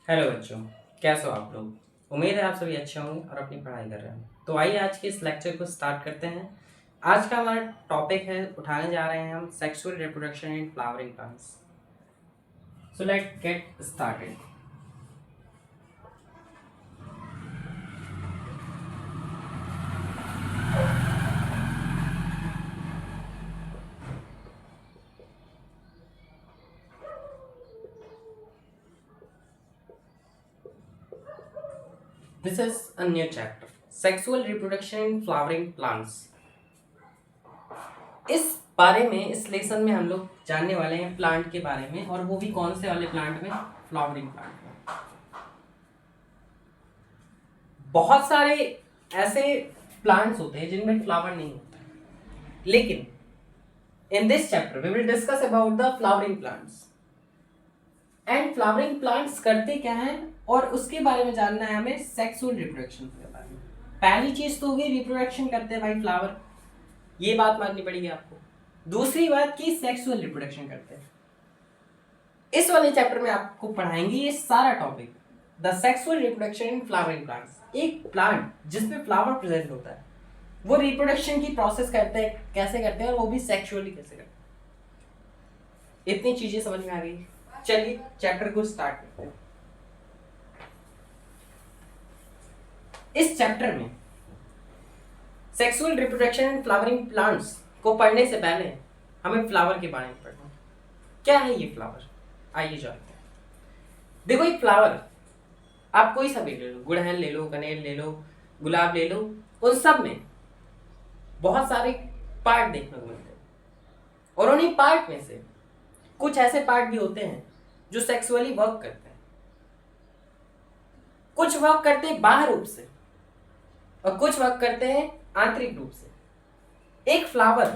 Hello बच्चों। कैसे हो आप लोग? उम्मीद है आप सभी अच्छे होंगे और अपनी पढ़ाई कर रहे हैं। तो आइए आज के इस लेक्चर को स्टार्ट करते हैं। आज का हमारा टॉपिक है, उठाने जा रहे हैं हम sexual reproduction in flowering plants. So let get started. This is a new chapter, sexual reproduction in flowering plants. इस बारे में, इस लेसन में हम लोग जानने वाले हैं प्लांट के बारे में, और वो भी कौन से वाले प्लांट में? फ्लावरिंग प्लांट में। बहुत सारे ऐसे प्लांट्स होते हैं जिनमें फ्लावर नहीं होता है, लेकिन in this chapter we will discuss about the flowering plants and flowering plants करते क्या हैं, और उसके बारे में जानना है हमें सेक्सुअल रिप्रोडक्शन के बारे में। पहली चीज तो होगी रिप्रोडक्शन करते हैं भाई फ्लावर, ये बात माननी पड़ेगी आपको। दूसरी बात की सेक्सुअल रिप्रोडक्शन करते हैं। इस वाले चैप्टर में आपको पढ़ाएंगे ये सारा topic, the sexual reproduction in flowering plants. एक प्लांट जिसमें फ्लावर प्रेजेंट होता है वो रिप्रोडक्शन की प्रोसेस करते हैं, कैसे करते हैं, और वो भी सेक्सुअली कैसे करते हैं। इतनी चीजें समझ में आ गई। चलिए चैप्टर को स्टार्ट करते हैं। इस चैप्टर में sexual reproduction in flowering plants को पढ़ने से पहले हमें फ्लावर के बारे में पढ़ना है। क्या है ये फ्लावर? आइए जानते हैं। देखो, एक फ्लावर आप कोई सा भी ले लो, गुड़हल ले लो, कनेल ले लो, गुलाब ले लो, उन सब में बहुत सारे पार्ट देखने को मिलते हैं, और उन्हीं पार्ट में से कुछ ऐसे पार्ट भी होते हैं जो सेक्सुअली वर्क करते हैं। कुछ वर्क करते हैं बाह्य रूप से और कुछ वर्क करते हैं आंतरिक रूप से। एक फ्लावर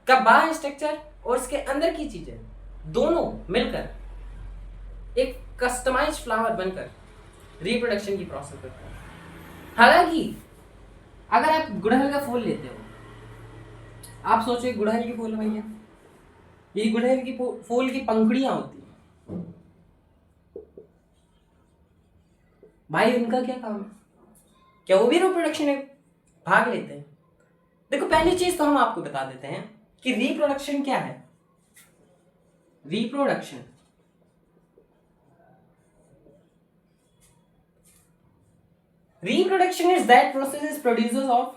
का बाह्य स्ट्रक्चर और उसके अंदर की चीजें दोनों मिलकर एक कस्टमाइज्ड फ्लावर बनकर रिप्रोडक्शन की प्रोसेस करते हैं। हालांकि अगर आप गुड़हल का फूल लेते हो, आप सोचो गुड़हल की फूल भैया, ये गुड़हल की फूल की पंखुड़ियां होती हैं भाई, उनका क्या काम है? क्या वो भी रिप्रोडक्शन में भाग लेते हैं? देखो, पहली चीज तो हम आपको बता देते हैं कि रिप्रोडक्शन क्या है। Reproduction reproduction is that process is produces of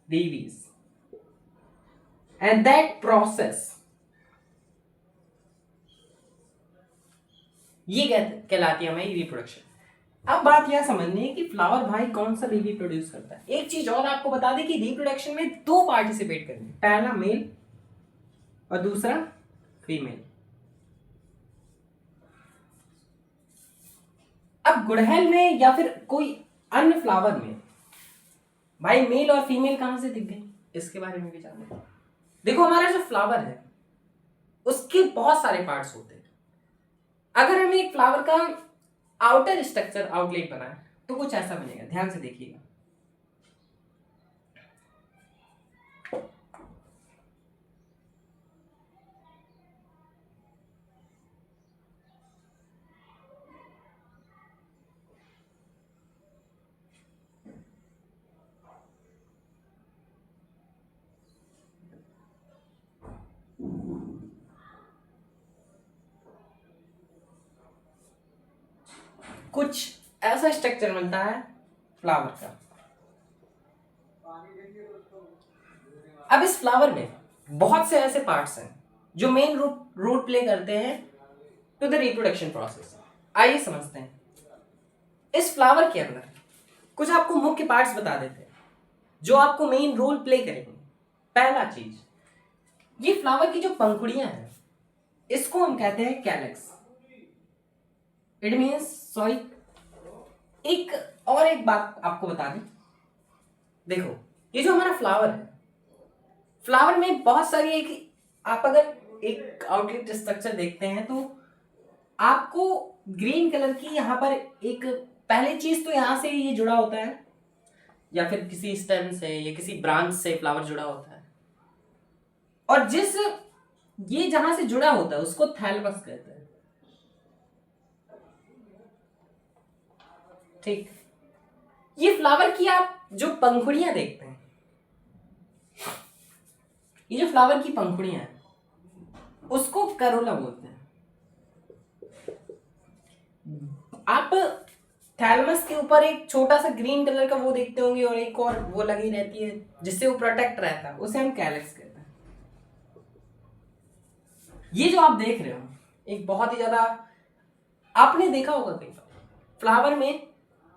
babies, and that process ये कहलाती है हमारी रिप्रोडक्शन। अब बात यह समझनी है कि फ्लावर भाई कौन सा बेबी प्रोड्यूस करता है। एक चीज और आपको बता दें कि रिप्रोडक्शन में दो पार्टिसिपेट करेंगे, पहला मेल और दूसरा फीमेल। अब गुड़हल में या फिर कोई अन्य फ्लावर में भाई मेल और फीमेल कहां से दिख गए, इसके बारे में भी जानना है। देखो, हमारा जो फ्लावर है उसके बहुत सारे पार्ट्स होते हैं। अगर हमें एक फ्लावर का आउटर स्ट्रक्चर आउटलाइन बनाए तो कुछ ऐसा बनेगा, ध्यान से देखिएगा। कुछ ऐसा स्ट्रक्चर मिलता है फ्लावर का। अब इस फ्लावर में बहुत से ऐसे पार्ट्स हैं जो मेन रोल प्ले करते हैं टू द रिप्रोडक्शन प्रोसेस। आइए समझते हैं। इस फ्लावर के अंदर कुछ आपको मुख्य पार्ट्स बता देते हैं जो आपको मेन रोल प्ले करेंगे। पहला चीज, ये फ्लावर की जो पंखुड़ियां हैं इसको हम कहते हैं कैलेक्स। इट मीन्स, सॉरी, एक बात आपको बता दें। देखो, ये जो हमारा फ्लावर है, फ्लावर में बहुत सारी आप अगर एक आउटलेट स्ट्रक्चर देखते हैं तो आपको ग्रीन कलर की यहाँ पर एक पहली चीज तो यहां से ये जुड़ा होता है, या फिर किसी स्टेम से या किसी ब्रांच से फ्लावर जुड़ा होता है। और जिस ये जहां से जुड़ा होता है उसको थैलमस कहते हैं। ठीक, ये फ्लावर की आप जो पंखुड़ियां देखते हैं, ये जो फ्लावर की पंखुड़ियां हैं उसको करोला बोलते हैं। आप थैलमस के ऊपर एक छोटा सा ग्रीन कलर का वो देखते होंगे और एक और वो लगी रहती है जिससे वो प्रोटेक्ट रहता है, उसे हम कैलेक्स कहते हैं। ये जो आप देख रहे हो एक बहुत ही ज्यादा, आपने देखा होगा कहीं फ्लावर में,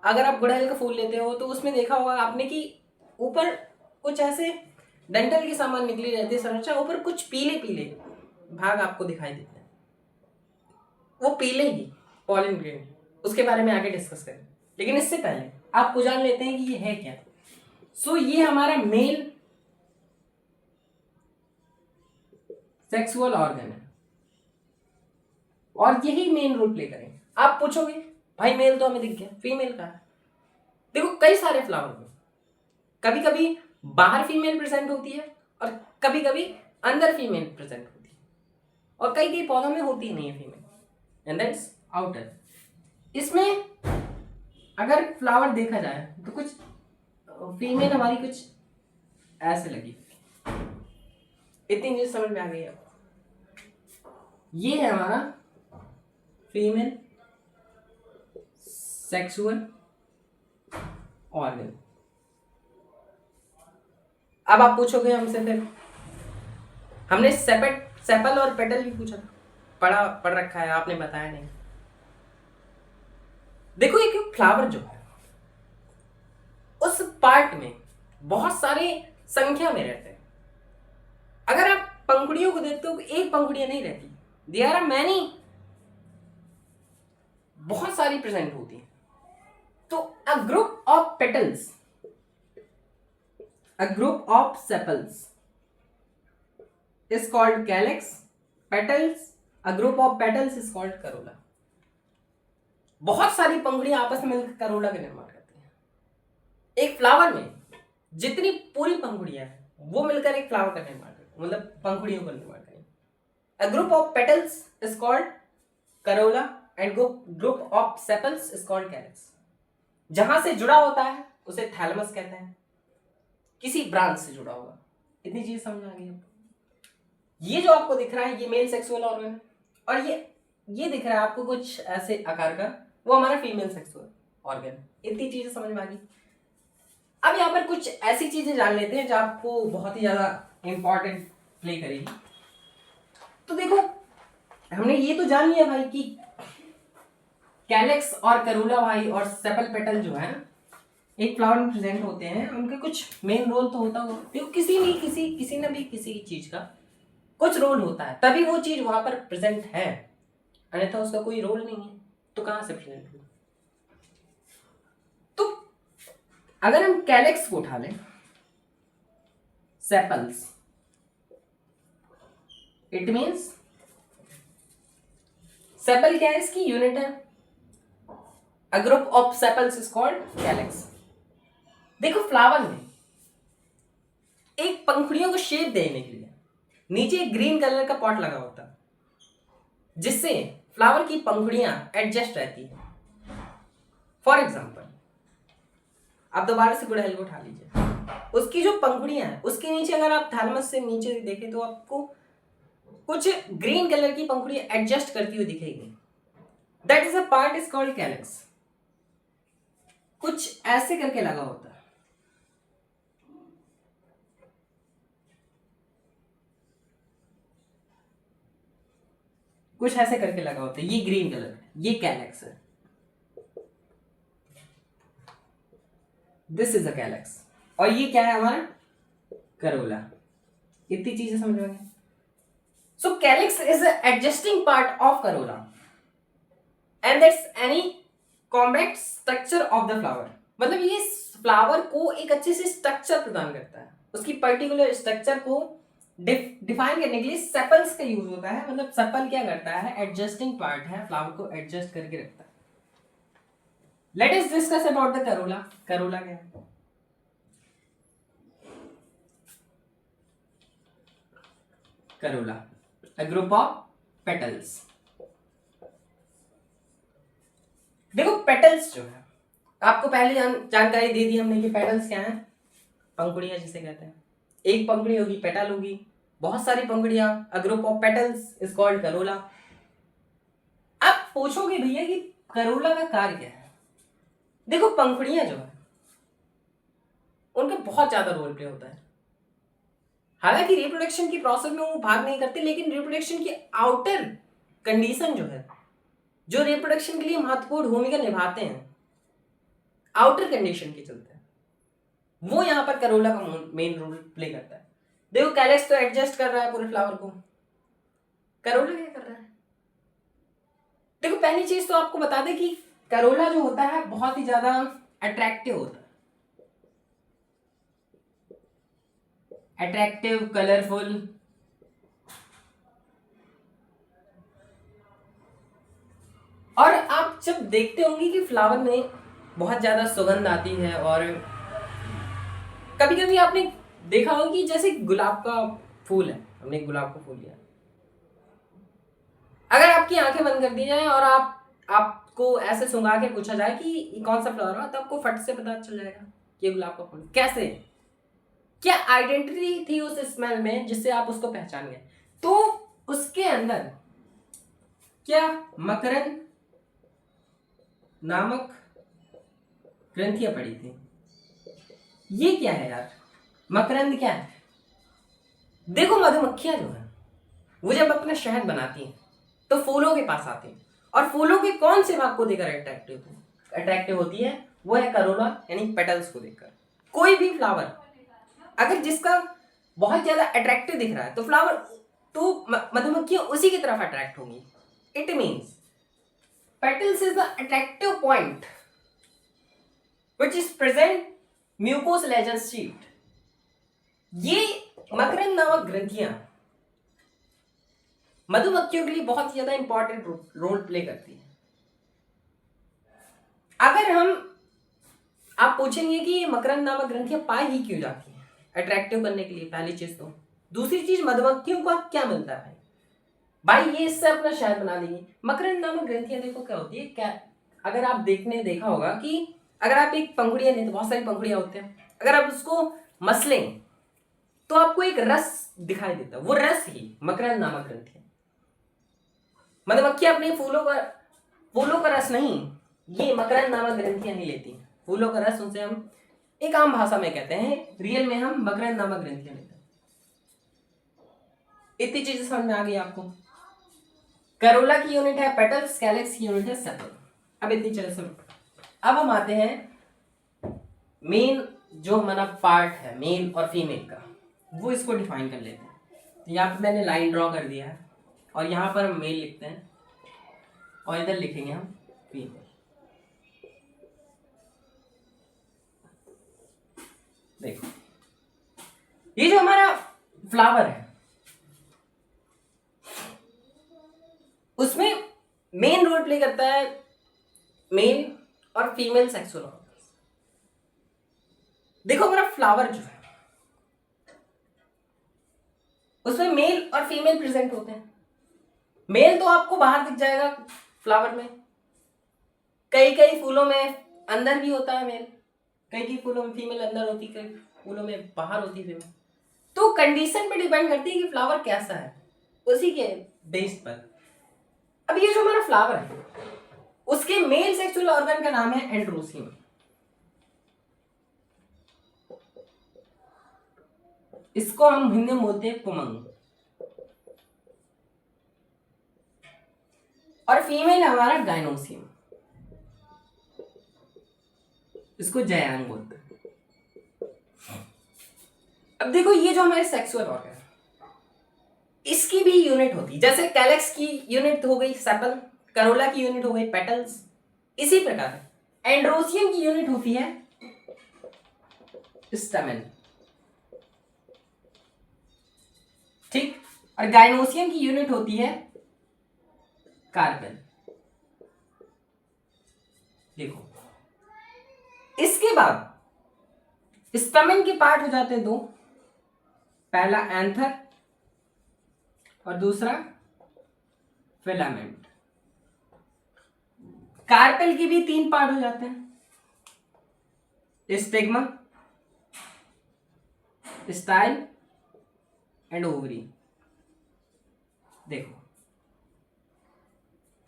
अगर आप गुड़हल का फूल लेते हो तो उसमें देखा होगा आपने कि ऊपर कुछ ऐसे डंठल के सामान निकली रहती है संरचना, ऊपर कुछ पीले पीले भाग आपको दिखाई देते हैं, वो पीले ही पॉलिन ग्रेन, उसके बारे में आगे डिस्कस करें। लेकिन इससे पहले आपको जान लेते हैं कि ये है क्या। सो ये हमारा मेल सेक्सुअल ऑर्गन है और यही मेन रोल प्ले करेंगे। आप पूछोगे भाई मेल तो हमें दिख गया, फीमेल का है। देखो कई सारे फ्लावर में कभी कभी बाहर फीमेल प्रेजेंट होती है और कभी कभी अंदर फीमेल प्रेजेंट होती है, और कई कई पौधों में होती नहीं है फीमेल, एंड दैट्स आउटर। इसमें अगर फ्लावर देखा जाए तो कुछ फीमेल हमारी कुछ ऐसे लगी, इतनी चीज समझ में आ गई है। ये है हमारा फीमेल सेक्सुअल ऑर्गन। अब आप पूछोगे हमसे, फिर हमने सेपल और पेटल भी पूछा था, पढ़ रखा है, आपने बताया नहीं। देखो एक फ्लावर जो है उस पार्ट में बहुत सारे संख्या में रहते हैं। अगर आप पंखुड़ियों को देखते हो एक पंखुड़ियां नहीं रहती, देयर आर मैनी, बहुत सारी प्रेजेंट होती हैं। तो अ group of petals, a group of sepals is called calyx, petals, a group of petals is called corolla। बहुत सारी पंखुड़ियां आपस में मिलकर करोला का निर्माण करती हैं। एक फ्लावर में जितनी पूरी पंखुड़ियां हैं वो मिलकर एक फ्लावर का निर्माण करती हैं, मतलब पंखुड़ियों का निर्माण करेंगे। A group of petals is called corolla and group of sepals is called calyx। जहां से जुड़ा होता है उसे थैलमस कहते हैं, किसी ब्रांच से जुड़ा होगा। इतनी चीज समझ आ गई आपको। ये जो आपको दिख रहा है ये मेल सेक्सुअल ऑर्गन है, और ये दिख रहा है आपको कुछ ऐसे आकार का, वो हमारा फीमेल सेक्सुअल ऑर्गन। इतनी चीजें समझ में आ गई। अब यहाँ पर कुछ ऐसी चीजें जान लेते हैं जो आपको बहुत ही ज्यादा इंपॉर्टेंट प्ले करेगी। तो देखो हमने ये तो जान लिया भाई कि कैलेक्स और करोला भाई और सेपल पेटल जो है एक फ्लावर में प्रेजेंट होते हैं, उनका कुछ मेन रोल तो होता होगा। देखो किसी न भी किसी चीज का कुछ रोल होता है तभी वो चीज वहां पर प्रेजेंट है, अन्यथा उसका कोई रोल नहीं है तो कहां से प्रेजेंट होगा। तो अगर हम कैलेक्स को उठा लें, सेपल्स, इट मींस सेपल क्या है, इसकी यूनिट है, अ group of sepals is called calyx. देखो फ्लावर में एक पंखुड़ियों को शेप देने के लिए नीचे एक ग्रीन कलर का पॉट लगा होता है जिससे फ्लावर की पंखुड़ियां एडजस्ट रहती है। फॉर एग्जाम्पल आप दोबारा से गुड़हल को उठा लीजिए, उसकी जो पंखुड़ियां हैं उसके नीचे अगर आप थैलमस से नीचे देखें तो आपको कुछ ग्रीन कलर की पंखुड़ियां एडजस्ट करती हुई दिखेगी। That is a part is called calyx. कुछ ऐसे करके लगा होता है, कुछ ऐसे करके लगा होता है, ये ग्रीन कलर, ये कैलेक्स है, दिस इज अ कैलेक्स। और ये क्या है हमारा करोला। इतनी चीजें समझ में। So calyx is adjusting part of corolla and that's any compact structure of the flower. मतलब ये फ्लावर को एक अच्छे से स्ट्रक्चर प्रदान करता है, उसकी पर्टिकुलर स्ट्रक्चर को डिफाइन करने के लिए सेपल्स का यूज होता है। मतलब सेपल क्या करता है, एडजस्टिंग पार्ट है, फ्लावर को एडजस्ट करके रखता है। Let us discuss about the Corolla. Corolla क्या है? Corolla a group of petals. देखो पेटल्स जो है, आपको पहले जानकारी दे दी हमने कि पेटल्स क्या है, पंखुड़ियां जिसे कहते हैं। एक पंखुड़ी होगी पेटल होगी, बहुत सारी पंखुड़ियां, a group of petals is called corolla. आप पूछोगे भैया कि करोला का कार्य क्या है? देखो पंखुड़ियां जो है उनका बहुत ज्यादा रोल प्ले होता है। हालांकि रिप्रोडक्शन की प्रोसेस में वो भाग नहीं करते, लेकिन रिप्रोडक्शन की आउटर कंडीशन जो है, जो रिप्रोडक्शन के लिए महत्वपूर्ण भूमिका निभाते हैं आउटर कंडीशन के चलते, वो यहां पर करोला का मेन रोल प्ले करता है। देखो कैलेक्स तो एडजस्ट कर रहा है पूरे फ्लावर को, करोला क्या कर रहा है? देखो पहली चीज तो आपको बता दें कि करोला जो होता है बहुत ही ज्यादा अट्रैक्टिव होता है, अट्रैक्टिव, कलरफुल, और आप जब देखते होंगे कि फ्लावर में बहुत ज्यादा सुगंध आती है, और कभी कभी आपने देखा होगा कि जैसे गुलाब का फूल है, हमने गुलाब का फूल लिया, अगर आपकी आंखें बंद कर दी जाए और आपको ऐसे सुंघा के पूछा जाए कि ये कौन सा फ्लावर है, तो आपको फट से पता चल जाएगा कि ये गुलाब का फूल। कैसे? क्या आइडेंटिटी थी उस स्मेल में जिससे आप उसको पहचान गए? तो उसके अंदर क्या मकरंद नामक ग्रंथियां पड़ी थी। ये क्या है यार, मकरंद क्या है? देखो मधुमक्खियां जो है वो जब अपना शहद बनाती हैं तो फूलों के पास आती हैं, और फूलों के कौन से भाग को देखकर अट्रैक्टिव होती है? वो है करोला, यानी पेटल्स को देखकर। कोई भी फ्लावर अगर जिसका बहुत ज्यादा अट्रैक्टिव दिख रहा है तो फ्लावर, तो मधुमक्खियां उसी की तरफ अट्रैक्ट होंगी। It means petals is the attractive point which is present mucous sheet. ये मकरंद नामक ग्रंथियां मधुमक्खियों के लिए बहुत ज्यादा इंपॉर्टेंट रोल प्ले करती है। अगर आप पूछेंगे कि मकरंद नामक ग्रंथियां पाई ही क्यों जाती हैं अट्रैक्टिव करने के लिए, पहली चीज तो। दूसरी चीज, मधुमक्खियों को क्या मिलता है भाई? ये इससे अपना शहद बना देंगे। मकरंद नामक ग्रंथियां देखो क्या होती है, क्या अगर आप देखा होगा कि अगर आप एक पंखुड़ियां लें तो बहुत सारी पंखुड़ियां होते हैं, अगर आप उसको मसलें तो आपको एक रस दिखाई देता है, वो रस ही मकरंद नामक ग्रंथि है। मधुमक्खियां अपने फूलों का रस नहीं, ये मकरंद नामक ग्रंथियां नहीं लेती हैं। फूलों का रस उनसे हम एक आम भाषा में कहते हैं, रियल में हम मकरंद नामक ग्रंथियां लेते हैं। इतनी चीजें समझ में आ गई आपको? करोला की यूनिट है पेटल्स, कैलेक्स की यूनिट है सेपल। अब इतनी चीजें सुनो। अब हम आते हैं मेन जो हमारा पार्ट है मेल और फीमेल का, वो इसको डिफाइन कर लेते हैं। तो यहाँ पे मैंने लाइन ड्रॉ कर दिया है, और यहाँ पर हम मेल लिखते हैं और इधर लिखेंगे हम फीमेल। देखो ये जो हमारा फ्लावर है उसमें मेन रोल प्ले करता है मेल और फीमेल सेक्सुअल ऑर्गन्स। देखो हमारा फ्लावर जो है उसमें मेल और फीमेल प्रेजेंट होते हैं। मेल तो आपको बाहर दिख जाएगा फ्लावर में, कई फूलों में अंदर भी होता है मेल, कई फूलों में फीमेल अंदर होती, कई फूलों में बाहर होती फीमेल। तो कंडीशन पे डिपेंड करती है कि फ्लावर कैसा है, उसी के बेस पर। अब ये जो हमारा फ्लावर है उसके मेल सेक्सुअल ऑर्गन का नाम है एंड्रोसियम। इसको हम हिंदी में बोलते हैं पुमंग, और फीमेल हमारा गायनोसियम, इसको जयांग बोलते हैं। अब देखो ये जो हमारे सेक्सुअल ऑर्गन इसकी भी यूनिट होती है, जैसे कैलेक्स की यूनिट हो गई सेपल, करोला की यूनिट हो गई पेटल्स, इसी प्रकार एंड्रोसियम की यूनिट होती है स्टैमेन, ठीक, और गायनोसियम की यूनिट होती है कार्पेल। देखो इसके बाद स्टैमेन के पार्ट हो जाते हैं दो, पहला एंथर और दूसरा फिलामेंट। कार्पेल की भी 3 पार्ट हो जाते हैं, स्टिग्मा, स्टाइल एंड ओवरी। देखो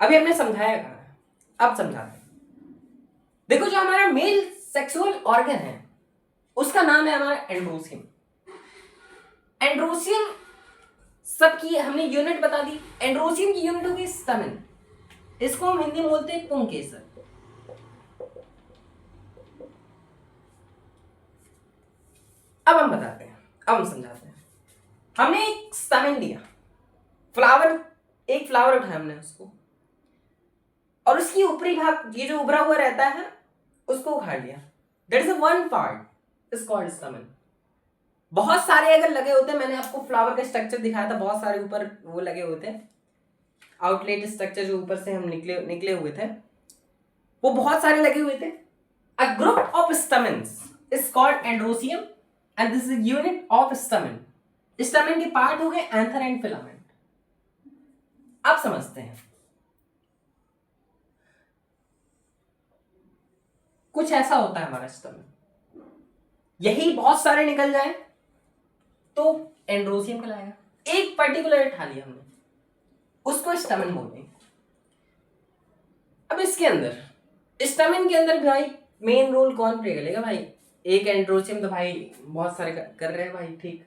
अभी हमने समझाया कहाँ है, अब समझाते हैं। देखो जो हमारा मेल सेक्सुअल ऑर्गन है उसका नाम है हमारा एंड्रोसियम। एंड्रोसियम सबकी हमने यूनिट बता दी। एंड्रोसियम की यूनिट होगी स्टमन, इसको हम हिंदी में बोलते हैं पुंकेसर। अब हम बताते हैं, अब हम समझाते हैं। हमने एक स्टमन लिया, एक फ्लावर उठाया हमने उसको, और उसकी ऊपरी भाग ये जो उभरा हुआ रहता है उसको उखाड़ लिया। That is one part is called stamen. बहुत सारे अगर लगे होते, मैंने आपको फ्लावर का स्ट्रक्चर दिखाया था, बहुत सारे ऊपर वो लगे होते हैं, आउटलेट स्ट्रक्चर जो ऊपर से हम निकले हुए थे, वो बहुत सारे लगे हुए थे। A group of stamens is called androecium and this is unit of stamen. Stamen के पार्ट हो गए एंथर एंड फिलामेंट। अब समझते हैं। कुछ ऐसा होता है हमारा स्टमन, यही बहुत सारे निकल जाए तो एंड्रोसियम कहलाएगा। एक पर्टिकुलर उठा लिया हमने, उसको स्टमन बोलेंगे। अब इसके अंदर, स्टमन के अंदर भाई मेन रोल कौन प्ले करेगा भाई? एक एंड्रोसियम तो भाई बहुत सारे कर रहे हैं भाई, ठीक।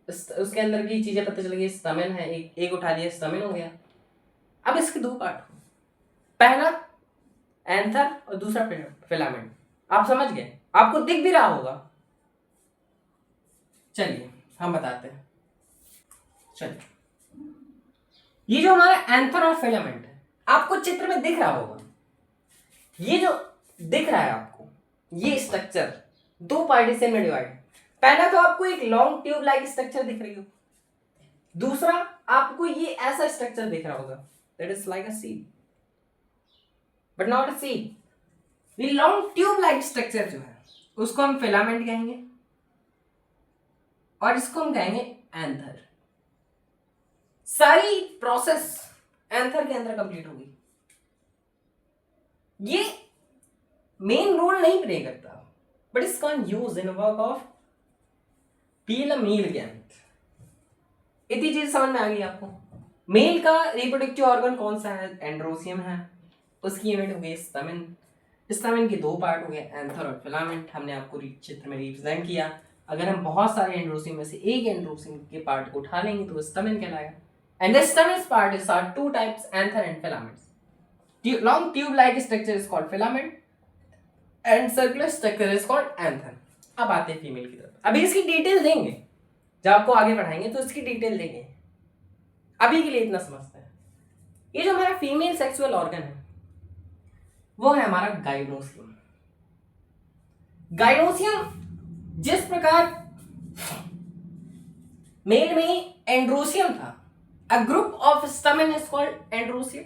उसके अंदर की चीजें पता चल गई, स्टमन है, एक उठा लिया, स्टमन हो गया। अब इसके 2 पार्ट, पहला एंथर और दूसरा फिलामेंट। आप समझ गए? आपको दिख भी रहा होगा। चलिए हम बताते हैं। चलिए, ये जो हमारा एंथर और फिलामेंट है, आपको चित्र में दिख रहा होगा। ये जो दिख रहा है आपको, ये स्ट्रक्चर 2 पार्टीशन में डिवाइड। पहला तो आपको एक लॉन्ग ट्यूब लाइक स्ट्रक्चर दिख रही हो, दूसरा आपको ये ऐसा स्ट्रक्चर दिख रहा होगा, that is like a seed but not a seed. ये लॉन्ग ट्यूब लाइक स्ट्रक्चर जो है उसको हम फिलामेंट कहेंगे और इसको हम कहेंगे एंथर। सारी प्रोसेस एंथर के अंदर कंप्लीट होगी। ये मेन रोल नहीं प्ले करता बट इस can use in work of peel male gamete. इतनी चीज समझ में आ गई आपको? मेल का रिप्रोडक्टिव ऑर्गन कौन सा है? एंड्रोसियम है, उसकी यूनिट हो गई स्टमन। स्टमन के 2 पार्ट हो गए, एंथर और फिलामेंट। हमने आपको चित्र में रिप्रेजेंट किया। अगर हम बहुत सारे एंड्रोसियम में से एक एंड्रोसियम के पार्ट को उठा लेंगे तो स्टमन कहलाएगा। And the stamen part is are 2 types, anther and filaments. long tube like structure is called filament and circular structure is called anther। अब आते हैं फीमेल की तरफ। अभी इसकी डिटेल देंगे, जब आपको आगे पढ़ाएंगे तो इसकी डिटेल देंगे। अभी के लिए इतना समझते हैं। ये जो हमारा फीमेल सेक्सुअल ऑर्गन है वो है हमारा गाइनोसियम। गाइनोसियम जिस प्रकार मेल में एंड्रोसियम था, a group of stamen is called androecium,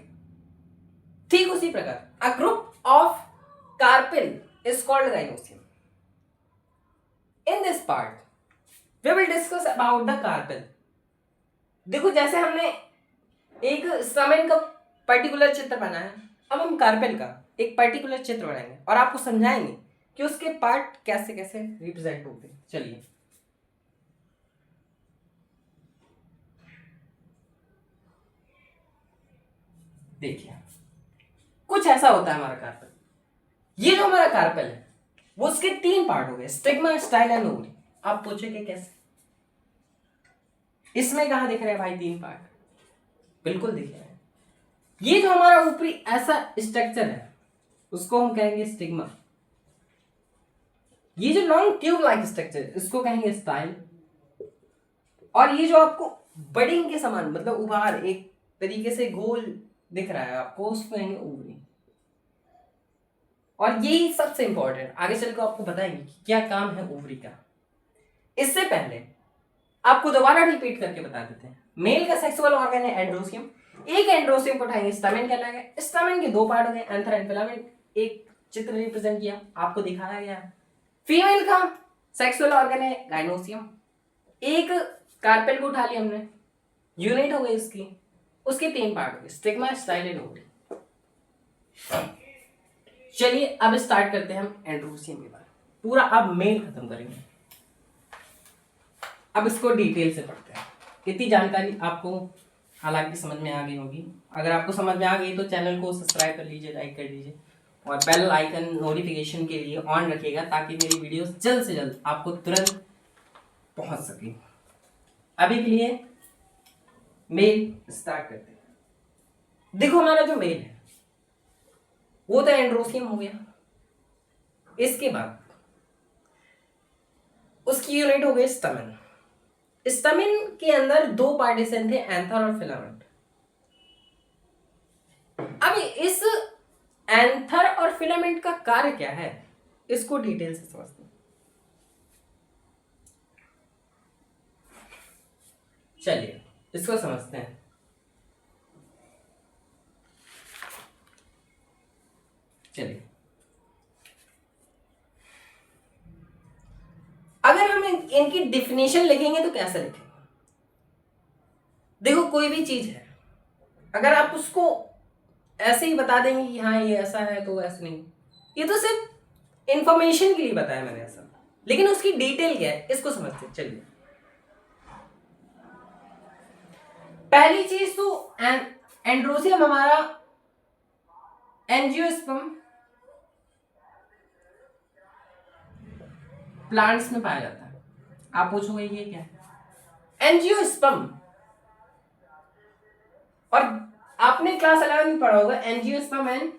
ठीक उसी प्रकार a group of carpel is called gynoecium. In this part we will discuss about the carpel. देखो जैसे हमने एक स्टमन का पर्टिकुलर चित्र बनाया, अब हम कार्पेल का एक पर्टिकुलर चित्र बनाएंगे और आपको समझाएंगे कि उसके पार्ट कैसे कैसे रिप्रेजेंट होते हैं। चलिए, देखिए कुछ ऐसा होता है हमारा कार्पेल। ये जो हमारा कार्पेल है वो उसके 3 पार्ट हो गए, स्टिग्मा, स्टाइल एंड ओवरी। आप पूछेंगे कैसे? इसमें कहां दिख रहे हैं भाई 3 पार्ट? बिल्कुल दिख रहे हैं। ये जो हमारा ऊपरी ऐसा स्ट्रक्चर है उसको हम कहेंगे स्टिग्मा। ये जो लॉन्ग ट्यूब लाइक स्ट्रक्चर इसको कहेंगे स्टाइल। और ये जो आपको बडिंग के समान, मतलब उभार एक तरीके से गोल दिख रहा है आपको, उसको कहेंगे ओवरी। और यही सबसे इंपॉर्टेंट, आगे चलकर आपको बताएंगे कि क्या काम है ओवरी का। इससे पहले आपको दोबारा रिपीट करके बता देते हैं। मेल का सेक्सुअल ऑर्गन है एंड्रोसियम। एक एंड्रोसियम को उठाएंगे, स्टमन कहलाएगा। स्टमन के 2 पार्ट हो गए, एंथर एंड फिलामेंट। एक चित्र रिप्रेजेंट किया, आपको दिखाया गया। फीमेल का सेक्सुअल ऑर्गन है गाइनोसियम। एक कार्पेल को उठा लिया हमने, यूनिट हो गई इसकी, उसके 3 पार्ट हो गए, स्टिग्मा, स्टाइल, ओवरी। चलिए अब स्टार्ट करते हैं हम एंड्रोसियम के बारे में, पूरा अब मेन खत्म करेंगे। अब इसको डिटेल से पढ़ते हैं। इतनी जानकारी आपको हालांकि समझ में आ गई होगी। अगर आपको समझ में आ गई तो चैनल को सब्सक्राइब कर लीजिए, लाइक कर लीजिए और बेल आइकन नोटिफिकेशन के लिए ऑन रखिएगा ताकि मेरी वीडियोस जल्द से जल्द आपको तुरंत पहुंच सके। अभी के लिए मेल स्टार्ट करते हैं। देखो हमारा जो मेल है वो तो एंड्रोसियम हो गया। इसके बाद उसकी यूनिट हो गई स्टमन। स्टमन के अंदर 2 पार्टीशन थे, एंथर और फिलामेंट। अब इस एंथर और फिलामेंट का कार्य क्या है इसको डिटेल से समझते हैं। चलिए इसको समझते हैं। चलिए अगर हम इनकी डिफिनेशन लिखेंगे तो कैसे लिखेंगे? देखो कोई भी चीज है, अगर आप उसको ऐसे ही बता देंगे कि हाँ ये ऐसा है तो ऐसे नहीं, ये तो सिर्फ इंफॉर्मेशन के लिए बताया मैंने ऐसा, लेकिन उसकी डिटेल क्या है इसको समझते हैं। चलिए पहली चीज तो एंड्रोसियम हमारा एंजियोस्पर्म प्लांट्स में पाया जाता है। आप पूछोगे ये क्या है? एंजियोस्पर्म, और आपने क्लास 11 में पढ़ा होगा एंजियोस्पर्म एंड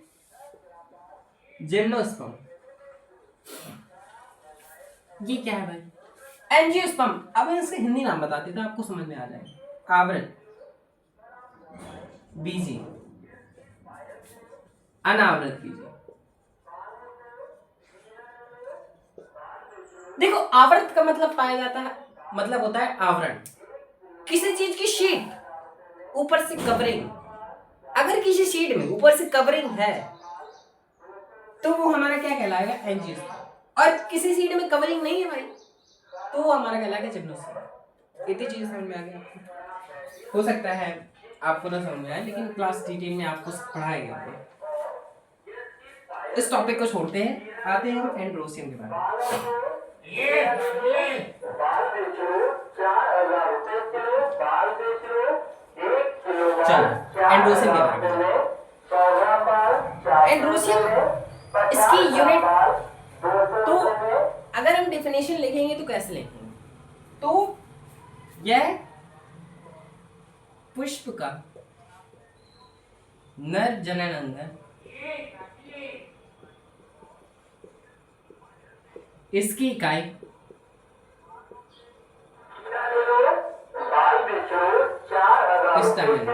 जिम्नोस्पर्म। ये क्या है भाई? एंजियोस्पर्म, अब मैं इसके हिंदी नाम बताते थे आपको समझ में आ जाएगा। आवरण, बीजी, अनावृत कीजिए। देखो आवृत का मतलब पाया जाता है, मतलब होता है आवरण, किसी चीज की शीट ऊपर से कवरिंग। अगर किसी शीट में ऊपर से कवरिंग है तो वो हमारा क्या कहलाएगा? एंजियोस्पर्म। और किसी शीट में कवरिंग नहीं है भाई तो वो हमारा कहलाएगा जिम्नोस्पर्म। इतनी चीज समझ में आ गई? हो सकता है आपको ना समझ में आए लेकिन क्लास डिटेल में आपको पढ़ाएगा। इस टॉपिक को छोड़ते हैं, आते हैं हम एंड्रोसियम के बारे में। चलो एंड्रोसियम के बारे में। एंड्रोसियम इसकी यूनिट, तो अगर हम डेफिनेशन लिखेंगे तो कैसे लिखेंगे? तो यह पुष्प का नर जनन अंग, इसकी इकाई स्टैमेन।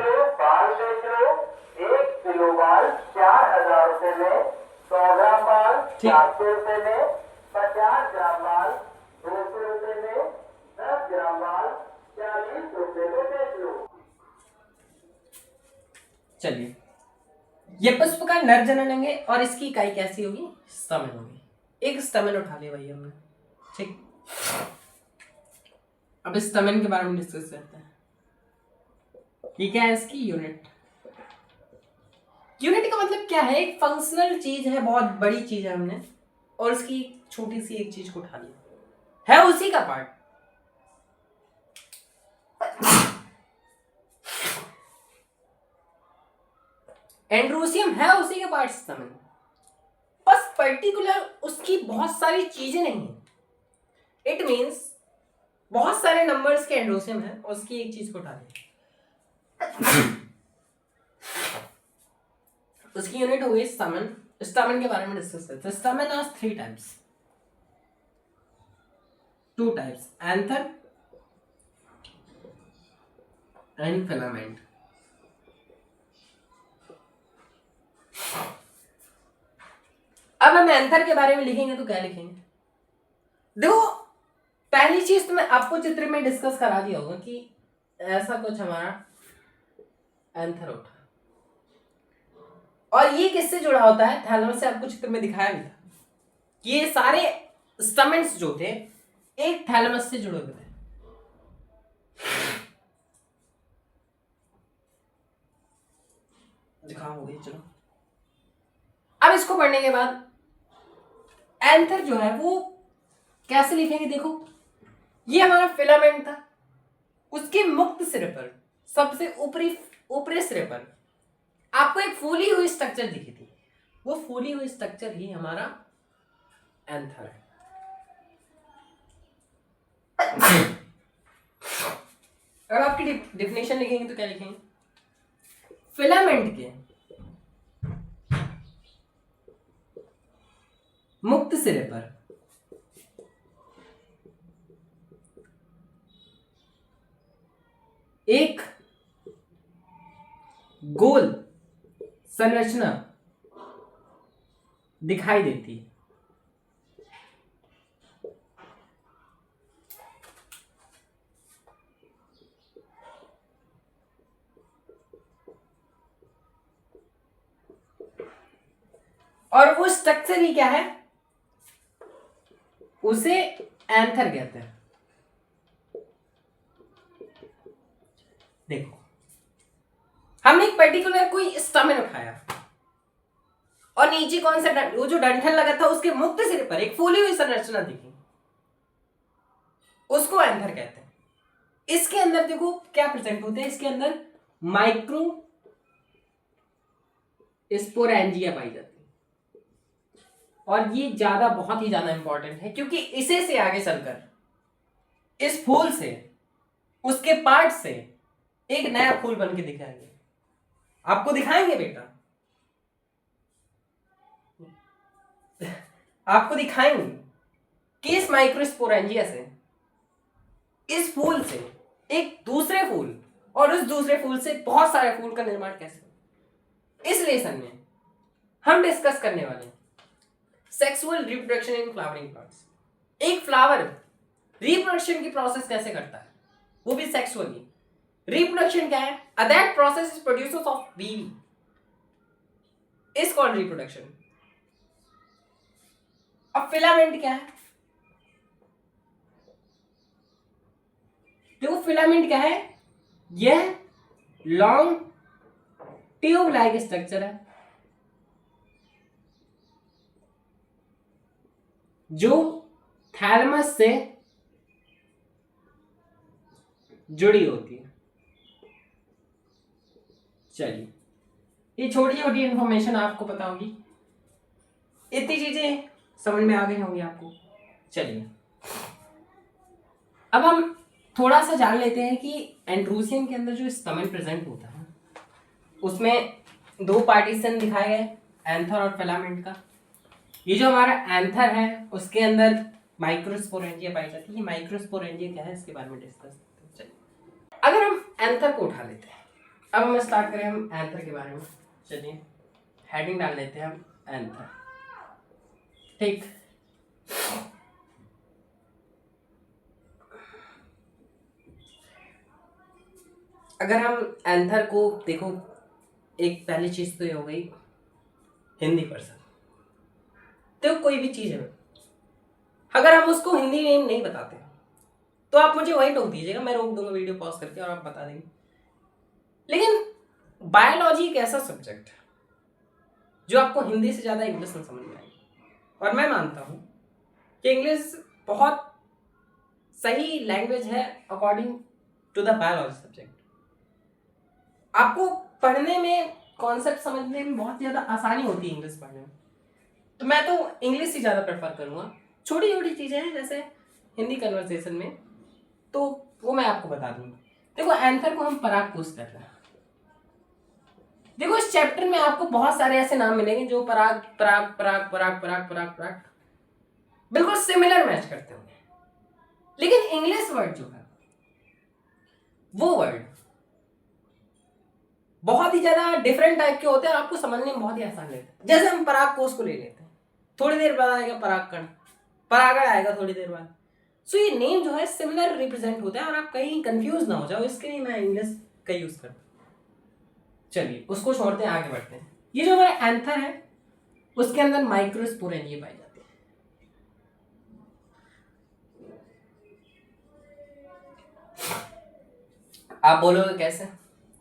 चलिए ये पुष्प का नर जनन अंग है और इसकी इकाई कैसी होगी? स्टैमेन होगी। एक स्टैमेन उठा लिया भाई हमने, ठीक। अब इस स्टैमेन के बारे में डिस्कस करते हैं। ये क्या है? इसकी यूनिट। यूनिट का मतलब क्या है? एक फंक्शनल चीज है, बहुत बड़ी चीज है हमने, और उसकी छोटी सी एक चीज को उठा लिया, है उसी का पार्ट। एंड्रोसियम है उसी के पार्ट स्टैमेन, बस पर्टिकुलर उसकी बहुत सारी चीजें नहीं है। इट मीन्स बहुत सारे नंबर्स के एंड्रोसियम है, उसकी एक चीज को उठा लिया। उसकी यूनिट हो गई स्टैमेन। स्टैमेन के बारे में डिस्कस करते हैं। Stamen has 3 types, 2 types, anther and filament. अब हम एंथर के बारे में लिखेंगे तो क्या लिखेंगे? देखो पहली चीज तो मैं आपको चित्र में डिस्कस करा दिया होगा कि ऐसा कुछ हमारा एंथर उठा, और ये किससे जुड़ा होता है? थैलेमस से। आपको चित्र में दिखाया भी था कि ये सारे स्टैमेन्स जो थे एक थैलेमस से जुड़े हुए थे। जुकाम हो गई, चलो। अब इसको पढ़ने के बाद एंथर जो है वो कैसे लिखेंगे, देखो ये हमारा फिलामेंट था, उसके मुक्त सिरे पर सबसे ऊपरी ऊपरी सिरे पर आपको एक फूली हुई स्ट्रक्चर दिखी थी, वो फूली हुई स्ट्रक्चर ही हमारा एंथर है। अगर आपकी डिफिनेशन लिखेंगे तो क्या लिखेंगे, फिलामेंट के मुक्त सिरे पर एक गोल संरचना दिखाई देती है। और वो स्ट्रक्चर ही क्या है, उसे एंथर कहते हैं। देखो हमने एक पर्टिकुलर कोई स्टमन उठाया और नीचे कौन सा वो जो डंठल लगा था उसके मुक्त सिरे पर एक फूली हुई संरचना दिखी, उसको एंथर कहते हैं। इसके अंदर देखो क्या प्रेजेंट होते हैं, इसके अंदर माइक्रो स्पोरेंजिया पाई जाती है, और ये बहुत ही ज्यादा इंपॉर्टेंट है क्योंकि इसे से आगे चलकर इस फूल से उसके पार्ट से एक नया फूल बन के दिखाएंगे, आपको दिखाएंगे बेटा, आपको दिखाएंगे कि इस माइक्रोस्पोरेंजिया से इस फूल से एक दूसरे फूल और उस दूसरे फूल से बहुत सारे फूल का निर्माण कैसे हो। इस लेसन में हम डिस्कस करने वाले हैं sexual reproduction in flowering plants. एक फ्लावर रिप्रोडक्शन की प्रोसेस कैसे करता है, वो भी सेक्सुअली। रिप्रोडक्शन क्या है, that process is producers of बीवी इज कॉल्ड रिप्रोडक्शन। अब फिलामेंट क्या है, देखो फिलामेंट क्या है, यह लॉन्ग ट्यूब लाइक स्ट्रक्चर है जो थैलमस से जुड़ी होती है। चलिए ये छोटी छोटी इंफॉर्मेशन आपको पता होगी, इतनी चीजें समझ में आ गई होंगी आपको। चलिए अब हम थोड़ा सा जान लेते हैं कि एंड्रूसियम के अंदर जो स्टमन प्रेजेंट होता है उसमें दो पार्टीशन दिखाए गए, एंथर और फिलामेंट का। ये जो हमारा एंथर है उसके अंदर माइक्रोस्पोरेंजिया पाई जाती है। माइक्रोस्पोरेंजिया क्या है इसके बारे में डिस्कस करते हैं। चलिए अगर हम एंथर को उठा लेते हैं, अब हम स्टार्ट करें हम एंथर के बारे में। चलिए हेडिंग डाल लेते हैं हम एंथर, ठीक। अगर हम एंथर को देखो, एक पहली चीज तो ये हो गई हिंदी पर्सन, तो कोई भी चीज है अगर हम उसको हिंदी नेम नहीं बताते तो आप मुझे वही टोक दीजिएगा, मैं रोक दूंगा वीडियो पॉज करके और आप बता देंगे। लेकिन बायोलॉजी एक ऐसा सब्जेक्ट है जो आपको हिंदी से ज्यादा इंग्लिश में समझ में आएगी, और मैं मानता हूं कि इंग्लिश बहुत सही लैंग्वेज है according to the biology subject. आपको पढ़ने में कॉन्सेप्ट समझने में बहुत ज़्यादा आसानी होती है इंग्लिश पढ़ने में, तो मैं तो इंग्लिश ही ज़्यादा प्रेफर करूँगा। छोटी छोटी चीज़ें हैं जैसे हिंदी कन्वर्सेशन में, तो वो मैं आपको बता दूँगा। देखो एंथर को हम परागकोश कहते हैं। देखो इस चैप्टर में आपको बहुत सारे ऐसे नाम मिलेंगे जो पराग पराग पराग पराग पराग पराग पराग बिल्कुल सिमिलर मैच करते होंगे, लेकिन इंग्लिश वर्ड जो है वो वर्ड बहुत ही ज्यादा डिफरेंट टाइप के होते हैं और आपको समझने में बहुत ही आसान लगता है। जैसे हम परागकोश को ले लेते हैं, थोड़ी देर बाद आएगा परागकण, परागण आएगा थोड़ी देर बाद। सो ये नेम जो है सिमिलर रिप्रेजेंट होता है और आप कहीं कंफ्यूज ना हो जाओ, इसके लिए मैं इंग्लिश का यूज करता हूँ। चलिए उसको छोड़ते हैं, आगे बढ़ते हैं। ये जो हमारा एंथर है उसके अंदर माइक्रोस्पोरेंजिया पाई जाती है। आप बोलोगे कैसे,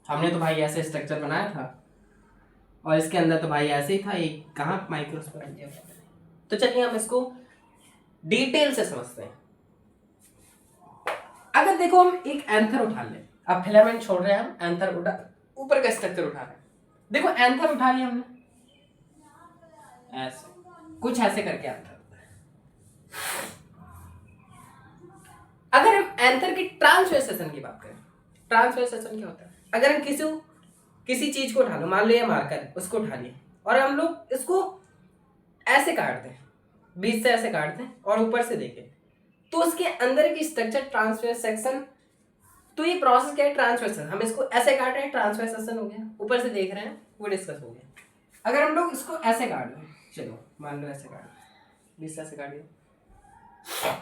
हमने तो भाई ऐसे स्ट्रक्चर बनाया था। और इसके अंदर तो भाई ऐसे ही था, एक कहाँ माइक्रोस्पोरेंजिया। तो चलिए हम इसको डिटेल से समझते हैं। अगर देखो हम एक एंथर उठा लें, अब फिलामेंट छोड़ रहे हैं हम, एंथर उठा, ऊपर का स्ट्रक्चर उठा रहे हैं। देखो एंथर उठा लिया हमने, ऐसे कुछ ऐसे करके एंथर होता है। अगर हम एंथर की ट्रांसवर्सेशन की बात करें, ट्रांसवर्सेशन क्या होता है? अगर हम किसी चीज को उठा लो, मान लो ये मार्कर, उसको उठा लिए और हम लोग इसको ऐसे काटते हैं, बीच से ऐसे काटते हैं और ऊपर से देखें तो उसके अंदर की स्ट्रक्चर ट्रांसवर्स सेक्शन। तो ये प्रोसेस क्या है? ट्रांसवर्सेशन। हम इसको ऐसे काट रहे हैं, ट्रांसवर्सेशन हो गया। ऊपर से देख रहे हैं, वो डिस्कस हो गया। अगर हम लोग इसको ऐसे काट लें, चलो मान लो ऐसे काट, बीच से ऐसे काट दिया।